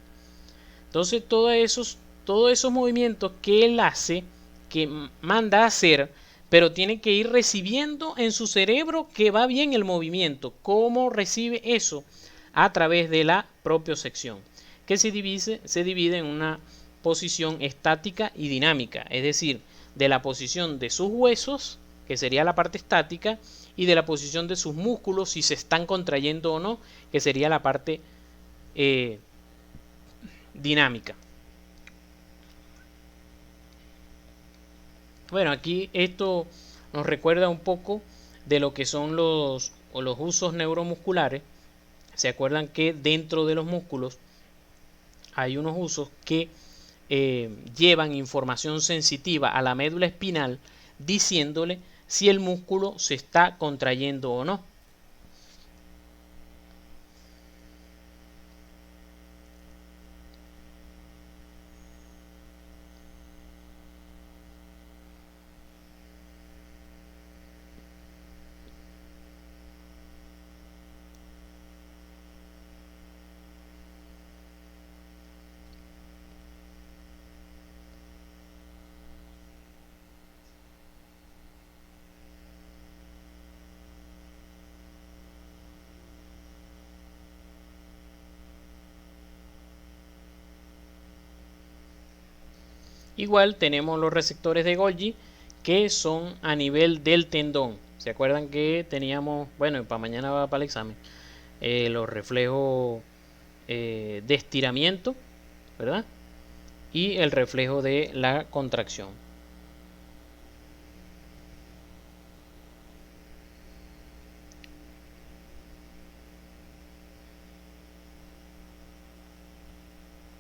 Entonces todos esos movimientos que él hace, que manda a hacer, pero tiene que ir recibiendo en su cerebro que va bien el movimiento. ¿Cómo recibe eso? A través de la propiocepción, que se divide en una posición estática y dinámica, es decir, de la posición de sus huesos, que sería la parte estática, y de la posición de sus músculos, si se están contrayendo o no, que sería la parte dinámica. Bueno, aquí esto nos recuerda un poco de lo que son los usos neuromusculares. ¿Se acuerdan que dentro de los músculos hay unos usos que llevan información sensitiva a la médula espinal, diciéndole si el músculo se está contrayendo o no? Igual tenemos los receptores de Golgi, que son a nivel del tendón. ¿Se acuerdan que teníamos, bueno, para mañana va para el examen, los reflejos de estiramiento, ¿verdad? Y el reflejo de la contracción.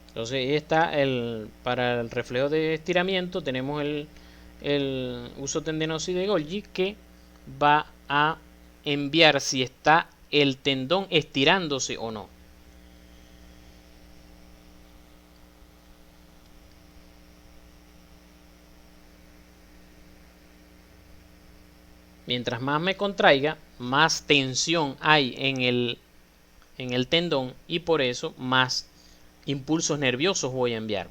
Entonces está para el reflejo de estiramiento tenemos el uso tendinoso de Golgi, que va a enviar si está el tendón estirándose o no. Mientras más me contraiga, más tensión hay en el tendón, y por eso más impulsos nerviosos voy a enviar.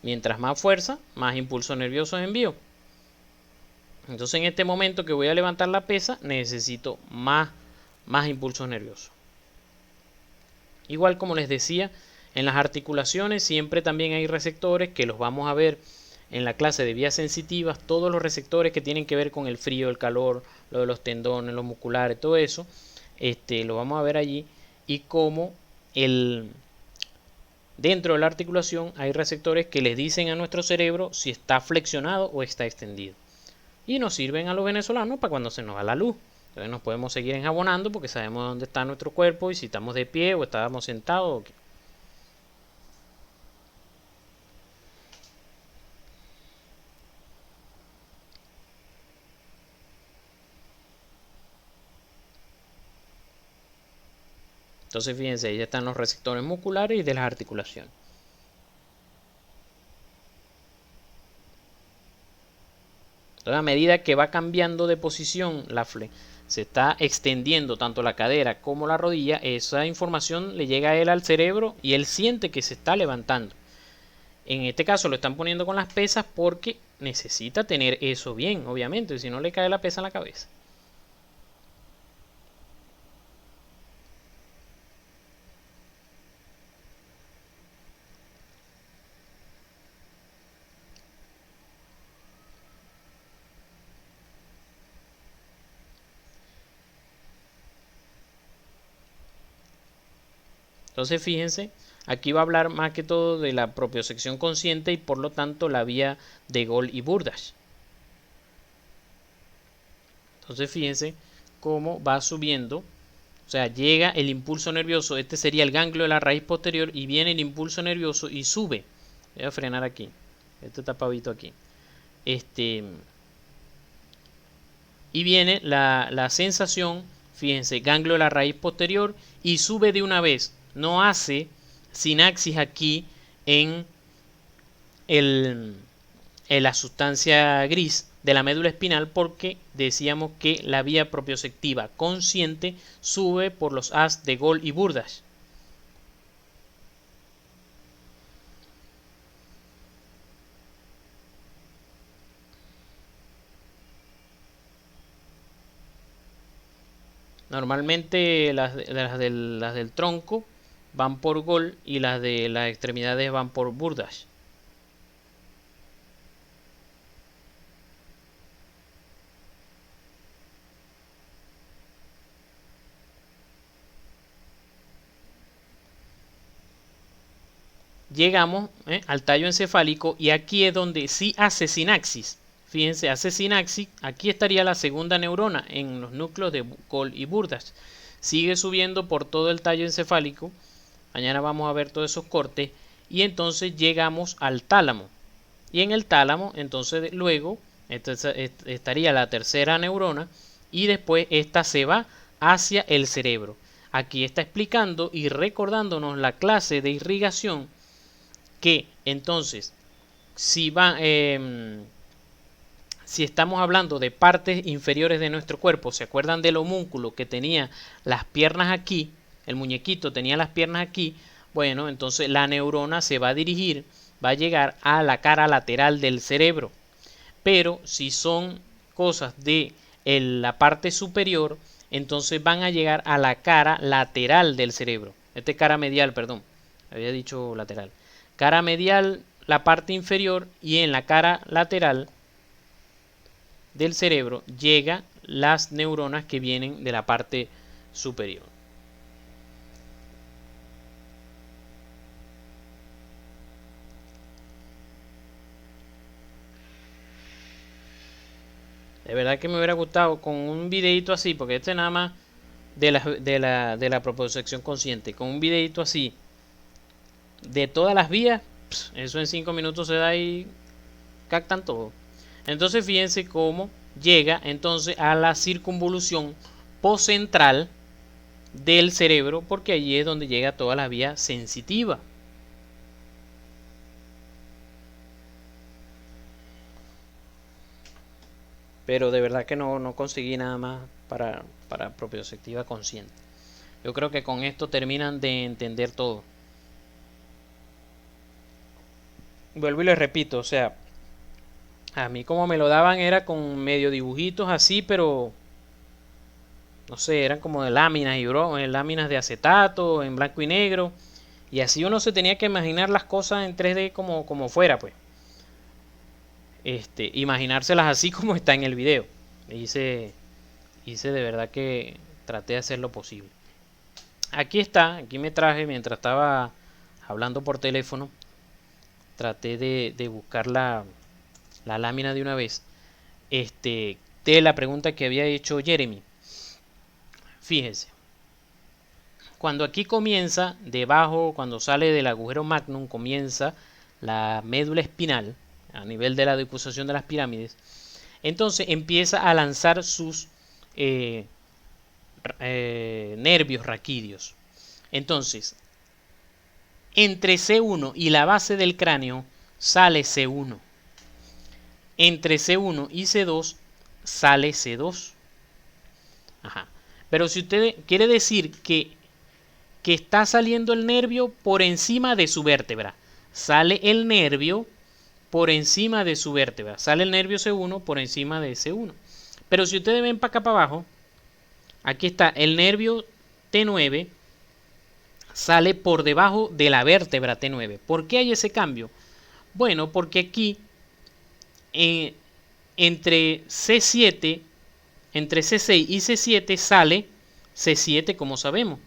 Mientras más fuerza, más impulsos nerviosos envío. Entonces en este momento que voy a levantar la pesa, necesito más impulsos nerviosos. Igual como les decía, en las articulaciones siempre también hay receptores que los vamos a ver en la clase de vías sensitivas. Todos los receptores que tienen que ver con el frío, el calor, lo de los tendones, los musculares, todo eso, lo vamos a ver allí. Y como dentro de la articulación hay receptores que les dicen a nuestro cerebro si está flexionado o está extendido. Y nos sirven a los venezolanos para cuando se nos va la luz. Entonces nos podemos seguir enjabonando porque sabemos dónde está nuestro cuerpo y si estamos de pie o estábamos sentados. Entonces fíjense, ahí están los receptores musculares y de las articulaciones. Entonces a medida que va cambiando de posición se está extendiendo tanto la cadera como la rodilla, esa información le llega a él al cerebro y él siente que se está levantando. En este caso lo están poniendo con las pesas porque necesita tener eso bien, obviamente, si no le cae la pesa en la cabeza. Entonces fíjense, aquí va a hablar más que todo de la propiocepción consciente y por lo tanto la vía de Gol y Burdach. Entonces fíjense cómo va subiendo, o sea, llega el impulso nervioso, este sería el ganglio de la raíz posterior y viene el impulso nervioso y sube. Voy a frenar aquí, este tapadito aquí. Y viene la sensación, fíjense, ganglio de la raíz posterior y sube de una vez. No hace sinaxis aquí en la sustancia gris de la médula espinal porque decíamos que la vía propioceptiva consciente sube por los as de Gol y Burdach. Normalmente las del tronco van por Gol y las de las extremidades van por Burdach. Llegamos al tallo encefálico y aquí es donde sí hace sinaxis. Fíjense, hace sinaxis. Aquí estaría la segunda neurona en los núcleos de Gol y Burdach. Sigue subiendo por todo el tallo encefálico. Mañana vamos a ver todos esos cortes. Y entonces llegamos al tálamo. Y en el tálamo, entonces luego, estaría la tercera neurona. Y después esta se va hacia el cerebro. Aquí está explicando y recordándonos la clase de irrigación que entonces si estamos hablando de partes inferiores de nuestro cuerpo, ¿se acuerdan del homúnculo que tenía las piernas aquí? El muñequito tenía las piernas aquí. Bueno, entonces la neurona se va a dirigir, va a llegar a la cara lateral del cerebro. Pero si son cosas de la parte superior, entonces van a llegar a la cara lateral del cerebro. Cara medial, perdón. Había dicho lateral. Cara medial, la parte inferior, y en la cara lateral del cerebro llega las neuronas que vienen de la parte superior. De verdad que me hubiera gustado con un videito así, porque este nada más de la propiocepción consciente, con un videito así de todas las vías, eso en 5 minutos se da y captan todo. Entonces fíjense cómo llega entonces a la circunvolución postcentral del cerebro, porque allí es donde llega toda la vía sensitiva. Pero de verdad que no conseguí nada más para propioceptiva consciente. Yo creo que con esto terminan de entender todo. vuelvo y les repito, o sea, a mí como me lo daban era con medio dibujitos así, pero no sé, eran como de láminas y láminas de acetato, en blanco y negro. Y así uno se tenía que imaginar las cosas en 3D como fuera, pues. Imaginárselas así como está en el video. Hice, hice de verdad que traté de hacer lo posible. Aquí está, aquí me traje mientras estaba hablando por teléfono. Traté de buscar la lámina de una vez. De la pregunta que había hecho Jeremy. Fíjense. Cuando aquí comienza, debajo, cuando sale del agujero magnum, comienza la médula espinal a nivel de la decusación de las pirámides. Entonces empieza a lanzar sus eh, nervios raquídeos. Entonces, entre C1 y la base del cráneo sale C1. Entre C1 y C2 sale C2. Ajá. Pero si usted quiere decir que está saliendo el nervio por encima de su vértebra, sale el nervio por encima de su vértebra, sale el nervio C1 por encima de C1. Pero si ustedes ven para acá para abajo, aquí está el nervio T9, sale por debajo de la vértebra T9. ¿Por qué hay ese cambio? Bueno, porque aquí entre C7, entre C6 y C7 sale C7 como sabemos.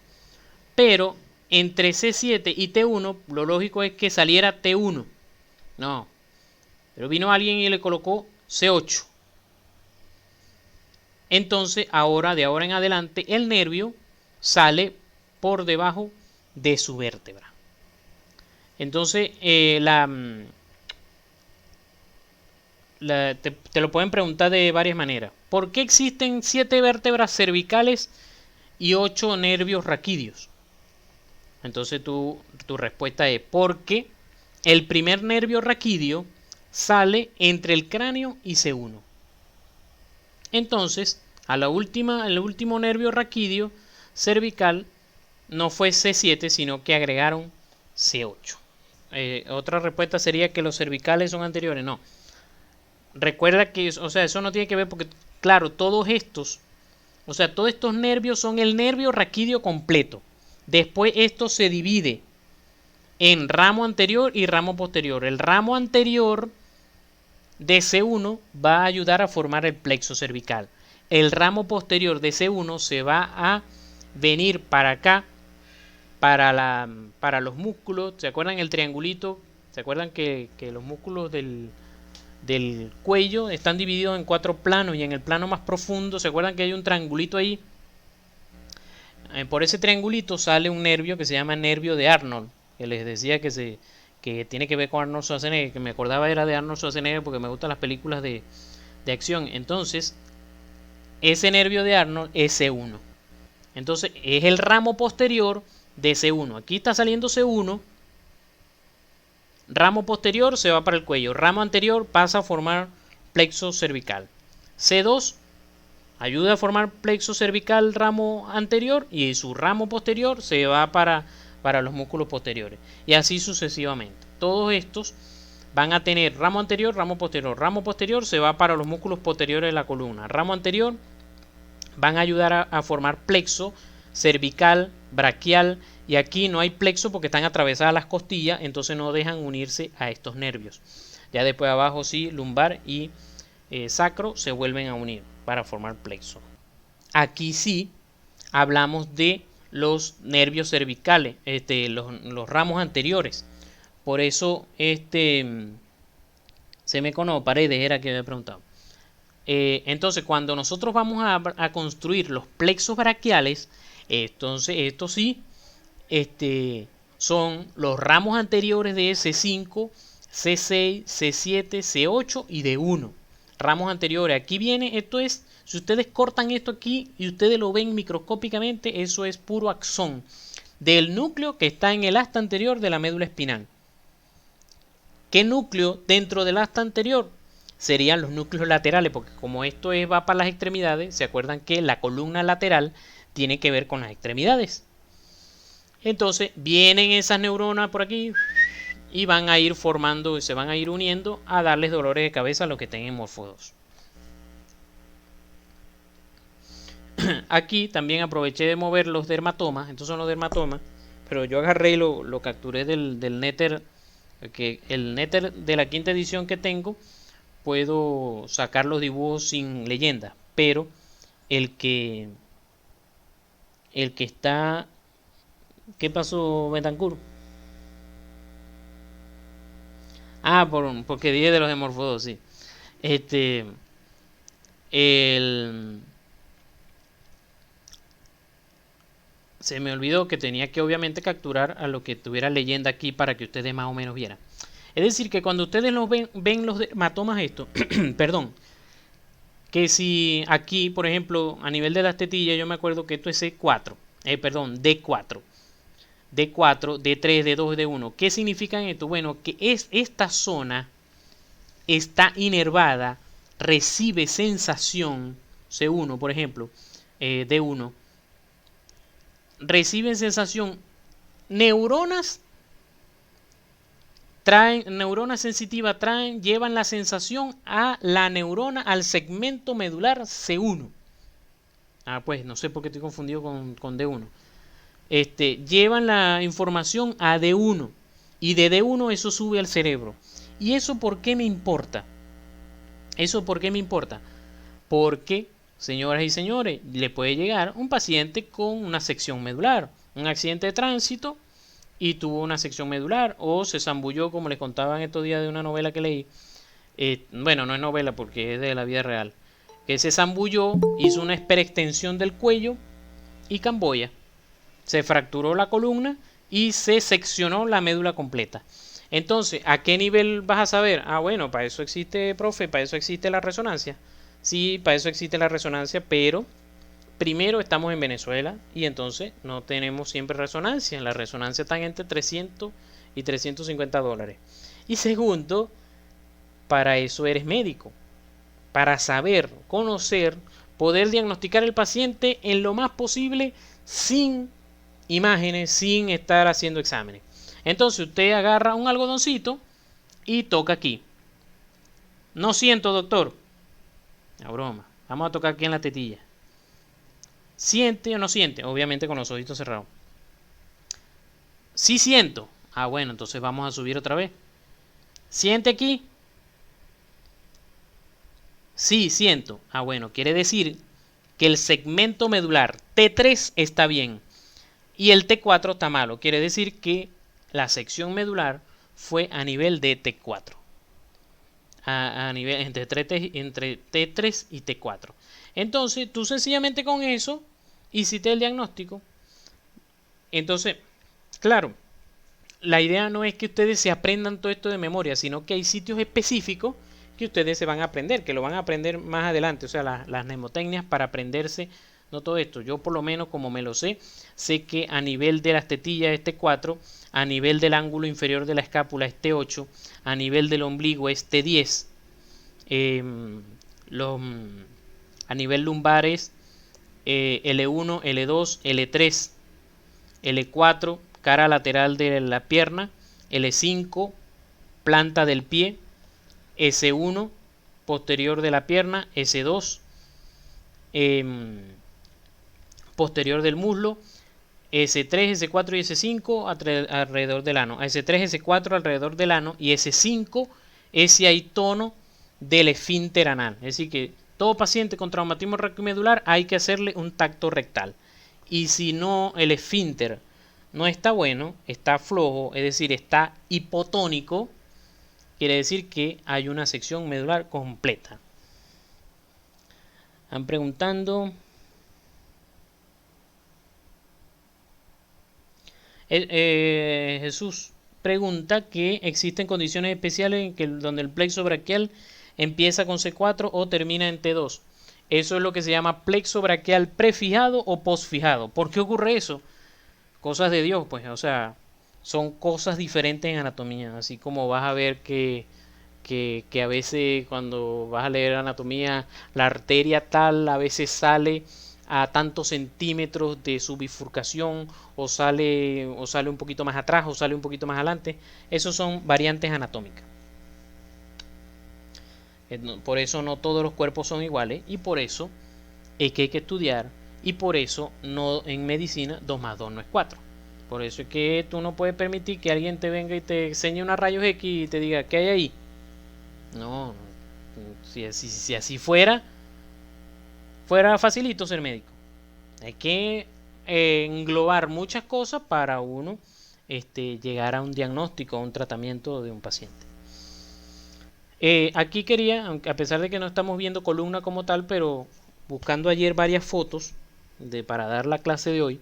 Pero entre C7 y T1 lo lógico es que saliera T1. No. Pero vino alguien y le colocó C8. Entonces ahora, de ahora en adelante, el nervio sale por debajo de su vértebra. Entonces, te lo pueden preguntar de varias maneras. ¿Por qué existen 7 vértebras cervicales y 8 nervios raquídeos? Entonces tu respuesta es porque el primer nervio raquídeo sale entre el cráneo y C1. Entonces, el último nervio raquídeo cervical no fue C7, sino que agregaron C8. Otra respuesta sería que los cervicales son anteriores. No. Recuerda que, o sea, eso no tiene que ver porque, claro, todos estos nervios son el nervio raquídeo completo. Después esto se divide en ramo anterior y ramo posterior. El ramo anterior de C1 va a ayudar a formar el plexo cervical. El ramo posterior de C1 se va a venir para acá, para los músculos. ¿Se acuerdan el triangulito? ¿Se acuerdan que los músculos del cuello están divididos en 4 planos y en el plano más profundo, ¿se acuerdan que hay un triangulito ahí? Por ese triangulito sale un nervio que se llama nervio de Arnold, que les decía que tiene que ver con Arnold Schwarzenegger, que me acordaba era de Arnold Schwarzenegger porque me gustan las películas de acción. Entonces, ese nervio de Arnold es C1. Entonces, es el ramo posterior de C1. Aquí está saliendo C1. Ramo posterior se va para el cuello. Ramo anterior pasa a formar plexo cervical. C2 ayuda a formar plexo cervical ramo anterior y su ramo posterior se va para los músculos posteriores. Y así sucesivamente. Todos estos van a tener ramo anterior, ramo posterior. Ramo posterior se va para los músculos posteriores de la columna. Ramo anterior van a ayudar a formar plexo cervical, braquial, y aquí no hay plexo porque están atravesadas las costillas, entonces no dejan unirse a estos nervios. Ya después abajo sí, lumbar y sacro se vuelven a unir para formar plexo. Aquí sí hablamos de los nervios cervicales, los ramos anteriores. Por eso se me conoce Paredes era que había preguntado. Entonces cuando nosotros vamos a construir los plexos braquiales, entonces estos sí son los ramos anteriores de C5, C6, C7, C8 y D1. Ramos anteriores. Aquí viene, esto es, si ustedes cortan esto aquí y ustedes lo ven microscópicamente, eso es puro axón del núcleo que está en el asta anterior de la médula espinal. ¿Qué núcleo dentro del asta anterior? Serían los núcleos laterales, porque como esto va para las extremidades, se acuerdan que la columna lateral tiene que ver con las extremidades. Entonces vienen esas neuronas por aquí, y van a ir formando, se van a ir uniendo a darles dolores de cabeza a los que tengan Morfo 2. Aquí también aproveché de mover los dermatomas, estos son los dermatomas, pero yo agarré y lo capturé del Netter, que el Netter de la quinta edición que tengo, puedo sacar los dibujos sin leyenda, pero el que está... ¿Qué pasó, Betancourt? Ah, porque dije de los de Morfo 2, sí. Este, el, se me olvidó que tenía que obviamente capturar a lo que tuviera leyenda aquí para que ustedes más o menos vieran. Es decir, que cuando ustedes ven los dermatomas estos, perdón, que si aquí, por ejemplo, a nivel de las tetillas, yo me acuerdo que esto es C4, perdón, D4. D4, D3, D2, D1. ¿Qué significa esto? Bueno, que esta zona está inervada, recibe sensación, C1 por ejemplo, D1, recibe sensación, neuronas sensitivas llevan la sensación a la neurona, al segmento medular C1. Ah, pues no sé por qué estoy confundido con D1. Llevan la información a D1 y de D1 eso sube al cerebro. ¿Y eso por qué me importa? ¿Eso por qué me importa? Porque, señoras y señores, le puede llegar un paciente con una sección medular, un accidente de tránsito y tuvo una sección medular, o se zambulló, como les contaba en estos días de una novela que leí. Bueno, no es novela porque es de la vida real. Que se zambulló, hizo una hiperextensión del cuello y camboya. Se fracturó la columna y se seccionó la médula completa. Entonces, ¿a qué nivel vas a saber? Ah, bueno, para eso existe, profe, para eso existe la resonancia. Sí, para eso existe la resonancia, pero primero estamos en Venezuela y entonces no tenemos siempre resonancia. La resonancia está entre 300 y 350 dólares. Y segundo, para eso eres médico. Para saber, conocer, poder diagnosticar el paciente en lo más posible sin imágenes, sin estar haciendo exámenes. Entonces usted agarra un algodoncito y toca aquí. No siento, doctor. La broma. Vamos a tocar aquí en la tetilla. ¿Siente o no siente? Obviamente con los ojitos cerrados. Sí siento. Ah, bueno, entonces vamos a subir otra vez. ¿Siente aquí? Sí, siento. Ah, bueno, quiere decir que el segmento medular T3 está bien y el T4 está malo. Quiere decir que la sección medular fue a nivel de T4. A nivel entre T3 y T4. Entonces, tú sencillamente con eso hiciste el diagnóstico. Entonces, claro, la idea no es que ustedes se aprendan todo esto de memoria, sino que hay sitios específicos que ustedes se van a aprender, que lo van a aprender más adelante. O sea, las mnemotecnias para aprenderse, no todo esto. Yo por lo menos, como me lo sé que a nivel de las tetillas es T4, a nivel del ángulo inferior de la escápula es T8, a nivel del ombligo es T10, a nivel lumbar es L1, L2, L3, L4, cara lateral de la pierna, L5, planta del pie, S1, posterior de la pierna, S2, posterior del muslo, S3, S4 y S5 alrededor del ano, S3, S4 alrededor del ano y S5 ese ahí tono del esfínter anal. Es decir que todo paciente con traumatismo rectomedular hay que hacerle un tacto rectal. Y si no, el esfínter no está bueno, está flojo, es decir, está hipotónico, quiere decir que hay una sección medular completa. Están preguntando. Jesús pregunta que existen condiciones especiales en que donde el plexo braquial empieza con C4 o termina en T2. Eso es lo que se llama plexo braquial prefijado o posfijado. ¿Por qué ocurre eso? Cosas de Dios, pues, o sea, son cosas diferentes en anatomía. Así como vas a ver que a veces cuando vas a leer anatomía, la arteria tal a veces sale a tantos centímetros de su bifurcación, o sale un poquito más atrás, o sale un poquito más adelante. Esos son variantes anatómicas. Por eso no todos los cuerpos son iguales, y por eso es que hay que estudiar, y por eso no, en medicina 2 más 2 no es 4. Por eso es que tú no puedes permitir que alguien te venga y te enseñe unos rayos X y te diga ¿qué hay ahí? No, si así fuera facilito ser médico. Hay que englobar muchas cosas para uno llegar a un diagnóstico, a un tratamiento de un paciente. Aquí quería, a pesar de que no estamos viendo columna como tal, pero buscando ayer varias fotos para dar la clase de hoy,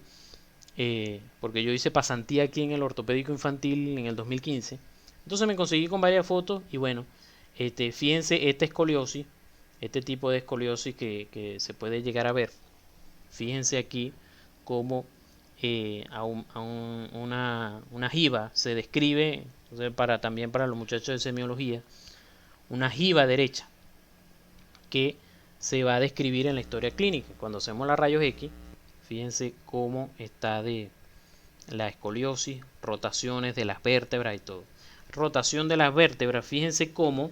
porque yo hice pasantía aquí en el ortopédico infantil en el 2015. Entonces me conseguí con varias fotos y bueno, fíjense esta escoliosis, este tipo de escoliosis que se puede llegar a ver. Fíjense aquí cómo una jiba se describe, entonces también para los muchachos de semiología, una jiba derecha que se va a describir en la historia clínica. Cuando hacemos la rayos X, fíjense cómo está de la escoliosis, rotaciones de las vértebras y todo. Rotación de las vértebras, fíjense cómo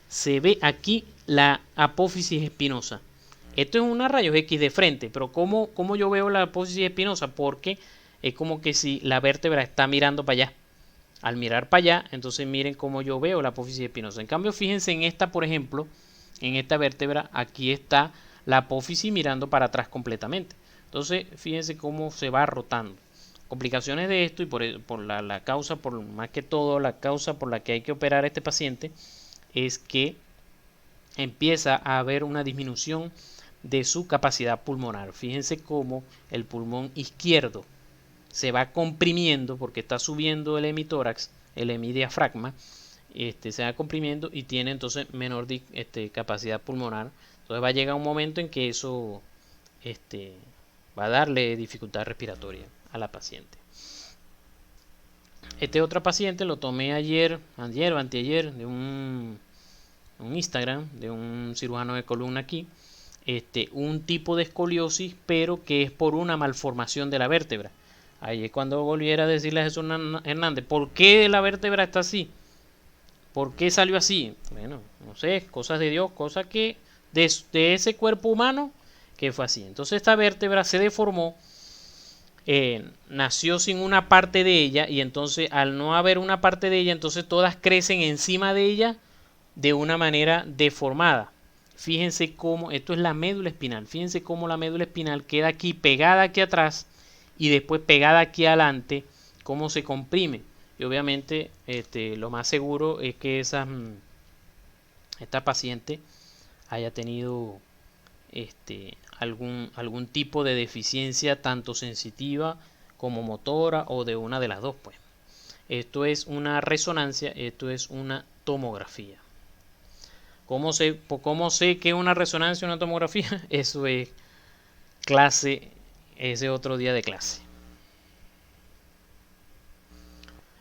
se ve aquí la apófisis espinosa. Esto es una rayos X de frente, pero ¿cómo yo veo la apófisis espinosa? Porque es como que si la vértebra está mirando para allá. Al mirar para allá, entonces miren cómo yo veo la apófisis espinosa. En cambio, fíjense en esta, por ejemplo, en esta vértebra, aquí está la apófisis mirando para atrás completamente. Entonces, fíjense cómo se va rotando. Complicaciones de esto y por la causa, por más que todo, la causa por la que hay que operar a este paciente es que empieza a haber una disminución de su capacidad pulmonar. Fíjense cómo el pulmón izquierdo se va comprimiendo porque está subiendo el hemitórax, el hemidiafragma, se va comprimiendo y tiene entonces menor capacidad pulmonar. Entonces va a llegar un momento en que eso va a darle dificultad respiratoria a la paciente. Este otro paciente lo tomé ayer o anteayer de un Instagram de un cirujano de columna aquí. Un tipo de escoliosis, pero que es por una malformación de la vértebra. Ahí es cuando volviera a decirle a Jesús Hernández, ¿por qué la vértebra está así? ¿Por qué salió así? Bueno, no sé, cosas de Dios, cosas que de ese cuerpo humano que fue así. Entonces esta vértebra se deformó, nació sin una parte de ella, y entonces al no haber una parte de ella, entonces todas crecen encima de ella de una manera deformada. Fíjense cómo, esto es la médula espinal, fíjense cómo la médula espinal queda aquí pegada aquí atrás y después pegada aquí adelante, cómo se comprime. Y obviamente lo más seguro es que esta paciente haya tenido algún tipo de deficiencia tanto sensitiva como motora, o de una de las dos, pues. Esto es una resonancia, esto es una tomografía. ¿Cómo sé que es una resonancia o una tomografía? Eso es clase, ese otro día de clase.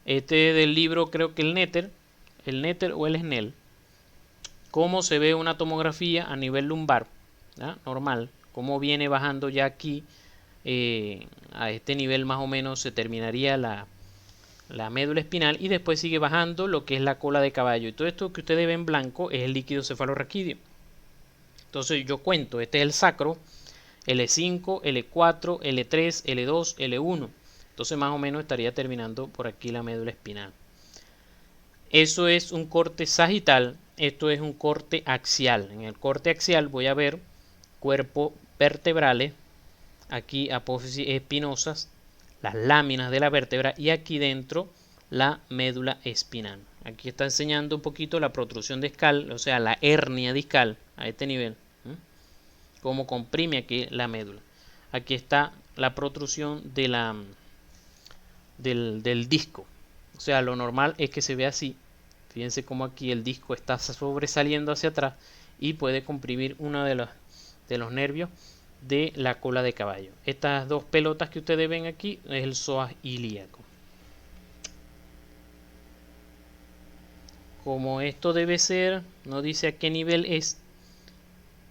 Este del libro, creo que el Netter o el Snell. Cómo se ve una tomografía a nivel lumbar, ¿ya? Normal. Cómo viene bajando ya aquí, a este nivel más o menos se terminaría la médula espinal, y después sigue bajando lo que es la cola de caballo. Y todo esto que ustedes ven blanco es el líquido cefalorraquídeo. Entonces yo cuento, este es el sacro, L5, L4, L3, L2, L1. Entonces más o menos estaría terminando por aquí la médula espinal. Eso es un corte sagital, esto es un corte axial. En el corte axial voy a ver cuerpos vertebrales, aquí apófisis espinosas, las láminas de la vértebra, y aquí dentro la médula espinal. Aquí está enseñando un poquito la protrusión discal, o sea, la hernia discal a este nivel. Cómo comprime aquí la médula. Aquí está la protrusión de del disco. O sea, lo normal es que se vea así. Fíjense cómo aquí el disco está sobresaliendo hacia atrás y puede comprimir uno de los nervios de la cola de caballo. Estas dos pelotas que ustedes ven aquí es el psoas ilíaco. Como esto debe ser, no dice a qué nivel es,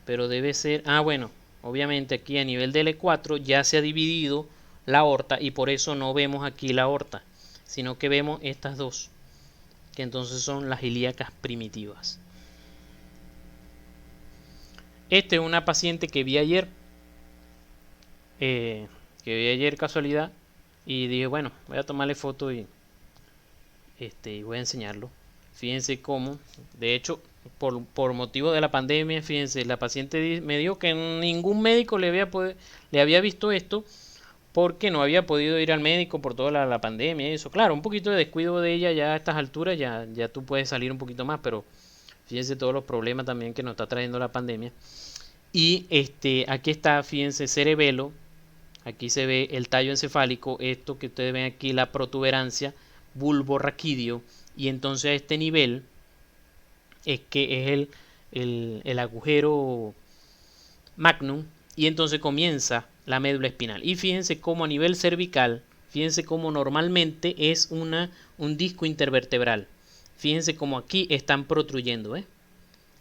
pero debe ser, bueno, obviamente aquí a nivel de L4 ya se ha dividido la aorta y por eso no vemos aquí la aorta, sino que vemos estas dos, que entonces son las ilíacas primitivas. Esta es una paciente que vi ayer, casualidad, y dije, bueno, voy a tomarle foto y voy a enseñarlo. Fíjense cómo, de hecho, por motivo de la pandemia, fíjense, la paciente me dijo que ningún médico le había visto esto porque no había podido ir al médico por toda la pandemia y eso. Claro, un poquito de descuido de ella ya a estas alturas, ya tú puedes salir un poquito más, pero fíjense todos los problemas también que nos está trayendo la pandemia. Y aquí está, fíjense, cerebelo. Aquí se ve el tallo encefálico, esto que ustedes ven aquí, la protuberancia, bulbo raquídeo, y entonces a este nivel es que es el agujero magnum, y entonces comienza la médula espinal. Y fíjense cómo a nivel cervical, fíjense cómo normalmente es un disco intervertebral. Fíjense cómo aquí están protruyendo, ¿eh?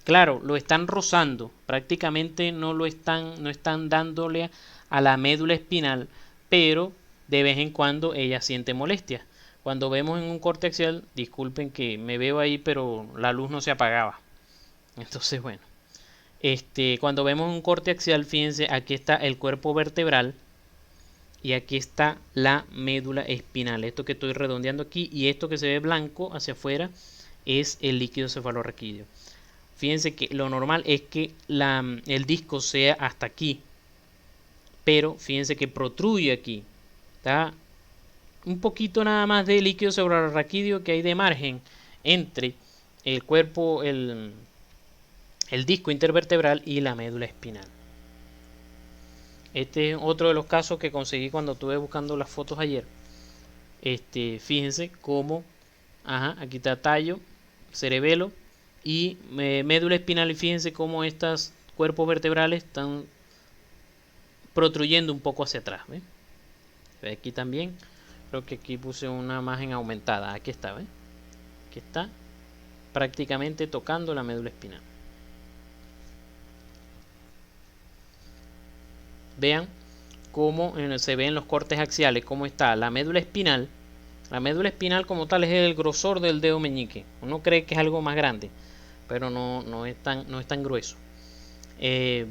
Claro, lo están rozando, prácticamente no están dándole a la médula espinal, pero de vez en cuando ella siente molestia. Cuando vemos en un corte axial, disculpen que me veo ahí, pero la luz no se apagaba. Entonces, bueno, cuando vemos un corte axial, fíjense, aquí está el cuerpo vertebral y aquí está la médula espinal. Esto que estoy redondeando aquí y esto que se ve blanco hacia afuera es el líquido cefalorraquídeo. Fíjense que lo normal es que el disco sea hasta aquí, pero fíjense que protruye aquí. Está un poquito nada más de líquido cefalorraquídeo que hay de margen entre el cuerpo, el disco intervertebral y la médula espinal. Este es otro de los casos que conseguí cuando estuve buscando las fotos ayer. Fíjense cómo, aquí está tallo, cerebelo y médula espinal, y fíjense cómo estos cuerpos vertebrales están protruyendo un poco hacia atrás. ¿Ve? Aquí también, creo que aquí puse una imagen aumentada. Aquí está, ¿ve? Aquí está prácticamente tocando la médula espinal. Vean cómo se ven los cortes axiales, cómo está la médula espinal. La médula espinal como tal es el grosor del dedo meñique. Uno cree que es algo más grande, pero no es tan grueso. Aquí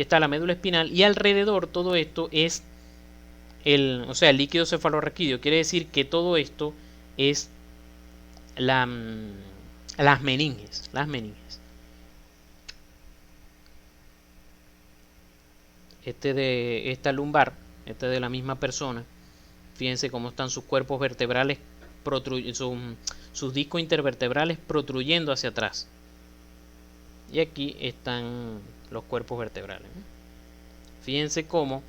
está la médula espinal y alrededor todo esto es el líquido cefalorraquídeo. Quiere decir que todo esto es las meninges. Esta lumbar, de la misma persona. Fíjense cómo están sus cuerpos vertebrales, sus discos intervertebrales protruyendo hacia atrás. Y aquí están los cuerpos vertebrales. Fíjense cómo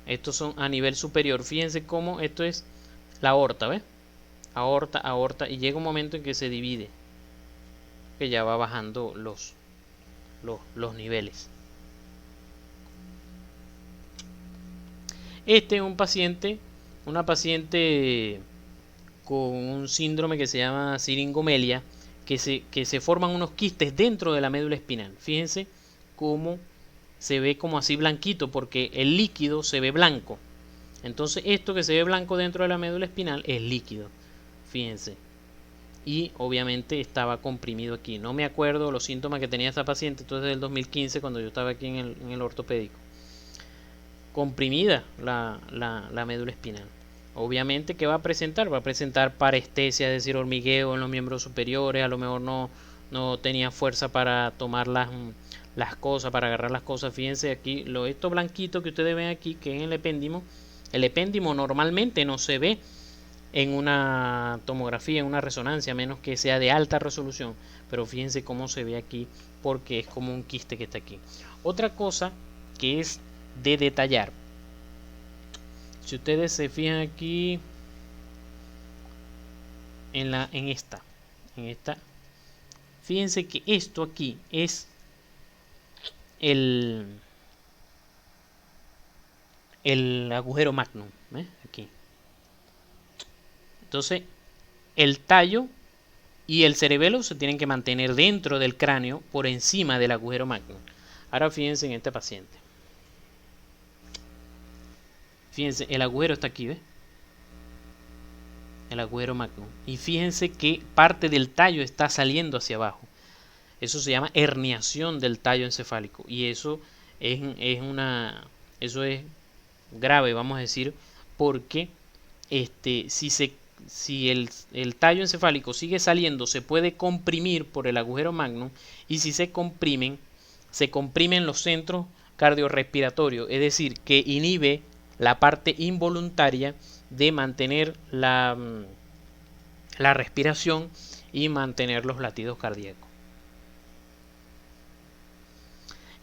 estos son a nivel superior. Fíjense cómo esto es la aorta, ¿ves? Aorta, y llega un momento en que se divide, que ya va bajando los niveles. Este es una paciente con un síndrome que se llama siringomelia, que se forman unos quistes dentro de la médula espinal. Fíjense cómo se ve como así blanquito, porque el líquido se ve blanco. Entonces esto que se ve blanco dentro de la médula espinal es líquido. Fíjense. Y obviamente estaba comprimido aquí. No me acuerdo los síntomas que tenía esta paciente. Esto es del 2015, cuando yo estaba aquí en el ortopédico. Comprimida la médula espinal. Obviamente, ¿qué va a presentar? Va a presentar parestesia, es decir, hormigueo en los miembros superiores. A lo mejor no tenía fuerza para tomar las cosas, para agarrar las cosas. Fíjense aquí, esto blanquito que ustedes ven aquí, que es el epéndimo. El epéndimo normalmente no se ve en una tomografía, en una resonancia, a menos que sea de alta resolución. Pero fíjense cómo se ve aquí, porque es como un quiste que está aquí. Otra cosa que es de detallar, si ustedes se fijan aquí en esta, fíjense que esto aquí es el agujero magnum, ¿ves? Aquí. Entonces, el tallo y el cerebelo se tienen que mantener dentro del cráneo por encima del agujero magno. Ahora fíjense en este paciente. Fíjense, el agujero está aquí, ¿ves? El agujero magno. Y fíjense que parte del tallo está saliendo hacia abajo. Eso se llama herniación del tallo encefálico. Y eso eso es grave, vamos a decir, porque si el tallo encefálico sigue saliendo, se puede comprimir por el agujero magno, y si se comprimen los centros cardiorrespiratorios, es decir, que inhibe la parte involuntaria de mantener la respiración y mantener los latidos cardíacos.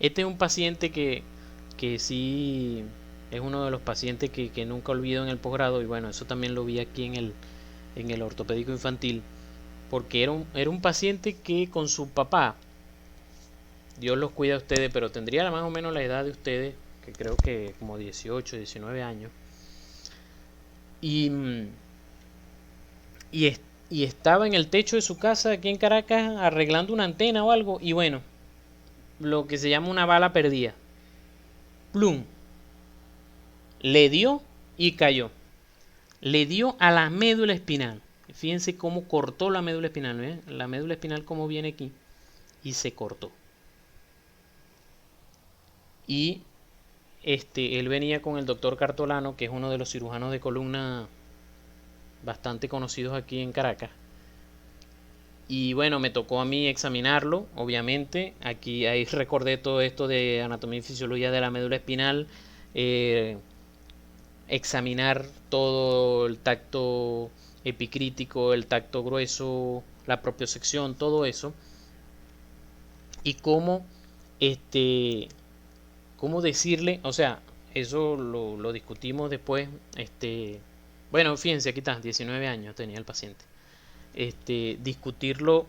Este es un paciente que sí es uno de los pacientes que nunca olvido en el posgrado, y bueno, eso también lo vi aquí en el ortopédico infantil, porque era un paciente que con su papá, Dios los cuida a ustedes, pero tendría más o menos la edad de ustedes, que creo que como 18, 19 años, y estaba en el techo de su casa aquí en Caracas arreglando una antena o algo, y bueno, lo que se llama una bala perdida, plum, le dio y cayó. Le dio a la médula espinal. Fíjense cómo cortó la médula espinal, ¿ven? La médula espinal como viene aquí, y se cortó. Y él venía con el doctor Cartolano, que es uno de los cirujanos de columna bastante conocidos aquí en Caracas. Y bueno, me tocó a mí examinarlo, obviamente. Ahí recordé todo esto de anatomía y fisiología de la médula espinal. Examinar todo el tacto epicrítico, el tacto grueso, la propiocepción, todo eso. Y cómo decirle, o sea, eso lo discutimos después. Bueno, fíjense, aquí está, 19 años tenía el paciente. Discutirlo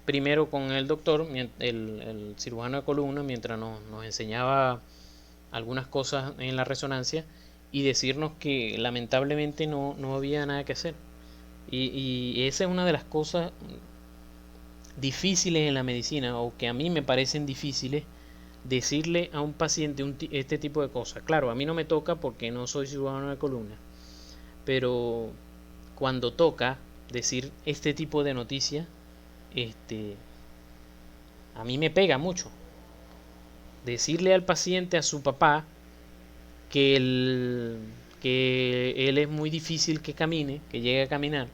primero con el doctor, el cirujano de columna, mientras nos enseñaba algunas cosas en la resonancia, y decirnos que lamentablemente no había nada que hacer. Y esa es una de las cosas difíciles en la medicina, o que a mí me parecen difíciles, decirle a un paciente este tipo de cosas. Claro, a mí no me toca porque no soy cirujano de columna, pero cuando toca decir este tipo de noticias, a mí me pega mucho. Decirle al paciente, a su papá, que él es muy difícil que camine, que llegue a caminar.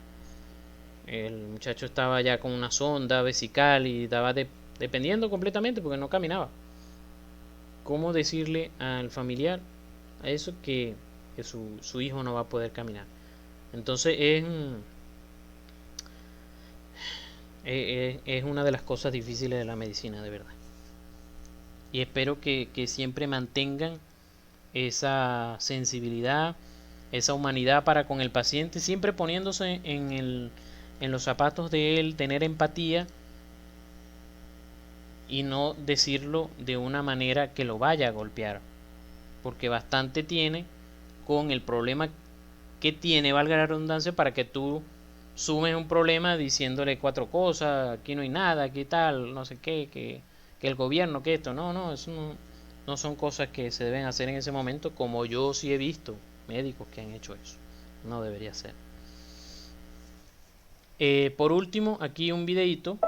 El muchacho estaba ya con una sonda vesical y estaba dependiendo completamente porque no caminaba. ¿Cómo decirle al familiar a eso que su hijo no va a poder caminar? Entonces es una de las cosas difíciles de la medicina, de verdad. Y espero que siempre mantengan esa sensibilidad, esa humanidad para con el paciente, siempre poniéndose en los zapatos de él, tener empatía y no decirlo de una manera que lo vaya a golpear, porque bastante tiene con el problema que tiene, valga la redundancia, para que tú sumes un problema diciéndole 4 cosas, aquí no hay nada, aquí tal, no sé qué, que el gobierno, que esto, eso no son cosas que se deben hacer en ese momento, como yo sí he visto médicos que han hecho eso. No debería ser. Por último, aquí un videito,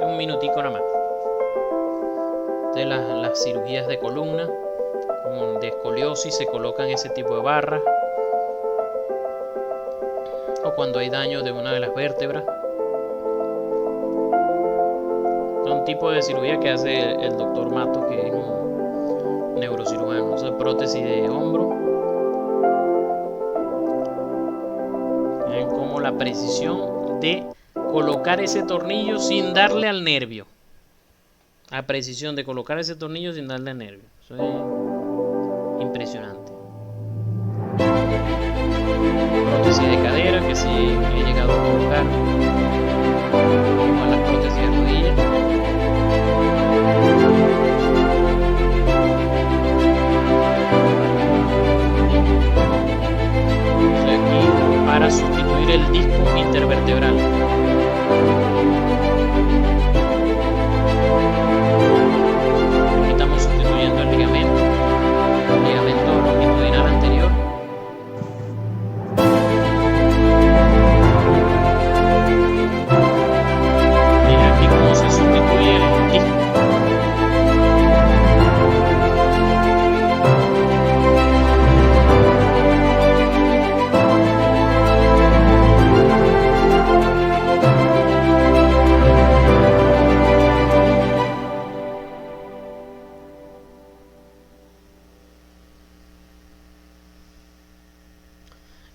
un minutico nada más, de las cirugías de columna, de escoliosis, se colocan ese tipo de barras, o cuando hay daño de una de las vértebras. Son tipos de cirugía que hace el doctor Matos, que es un neurocirujano. Eso es prótesis de hombro. Ven como la precisión de colocar ese tornillo sin darle al nervio. La precisión de colocar ese tornillo sin darle al nervio. Eso es impresionante. Prótesis de cadera, que sí he llegado a colocar. Igual las prótesis de rodilla. Estoy aquí para sustituir el disco intervertebral.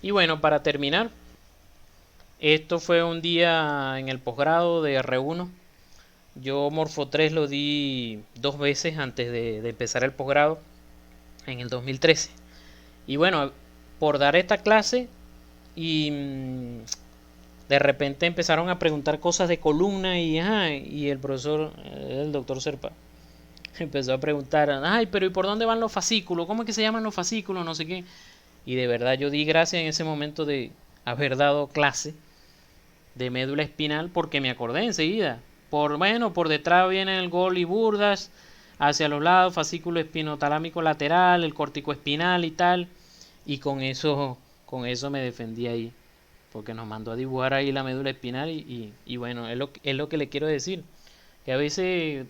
Y bueno, para terminar, esto fue un día en el posgrado de R1. Yo Morfo 3 lo di 2 veces antes de empezar el posgrado en el 2013. Y bueno, por dar esta clase y de repente empezaron a preguntar cosas de columna y el profesor, el doctor Serpa, empezó a preguntar, ay, pero ¿y por dónde van los fascículos? ¿Cómo es que se llaman los fascículos? No sé qué. Y de verdad yo di gracias en ese momento de haber dado clase de médula espinal porque me acordé enseguida. Por detrás viene el gol y burdas, hacia los lados, fascículo espinotalámico lateral, el córtico espinal y tal. Y con eso me defendí ahí. Porque nos mandó a dibujar ahí la médula espinal y bueno, es lo que le quiero decir. Que a veces,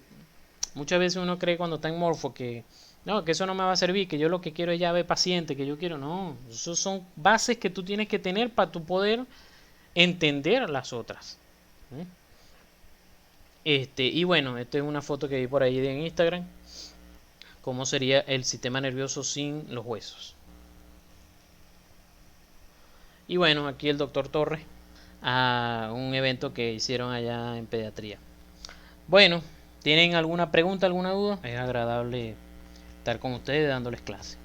muchas veces uno cree cuando está en morfo que no, que eso no me va a servir, que yo lo que quiero es ya ver paciente, que yo quiero, no, eso son bases que tú tienes que tener para tu poder entender las otras. ¿Eh? Y bueno, esta es una foto que vi por ahí en Instagram, cómo sería el sistema nervioso sin los huesos. Y bueno, aquí el doctor Torres a un evento que hicieron allá en pediatría. Bueno, ¿tienen alguna pregunta, alguna duda? Es agradable estar con ustedes dándoles clase.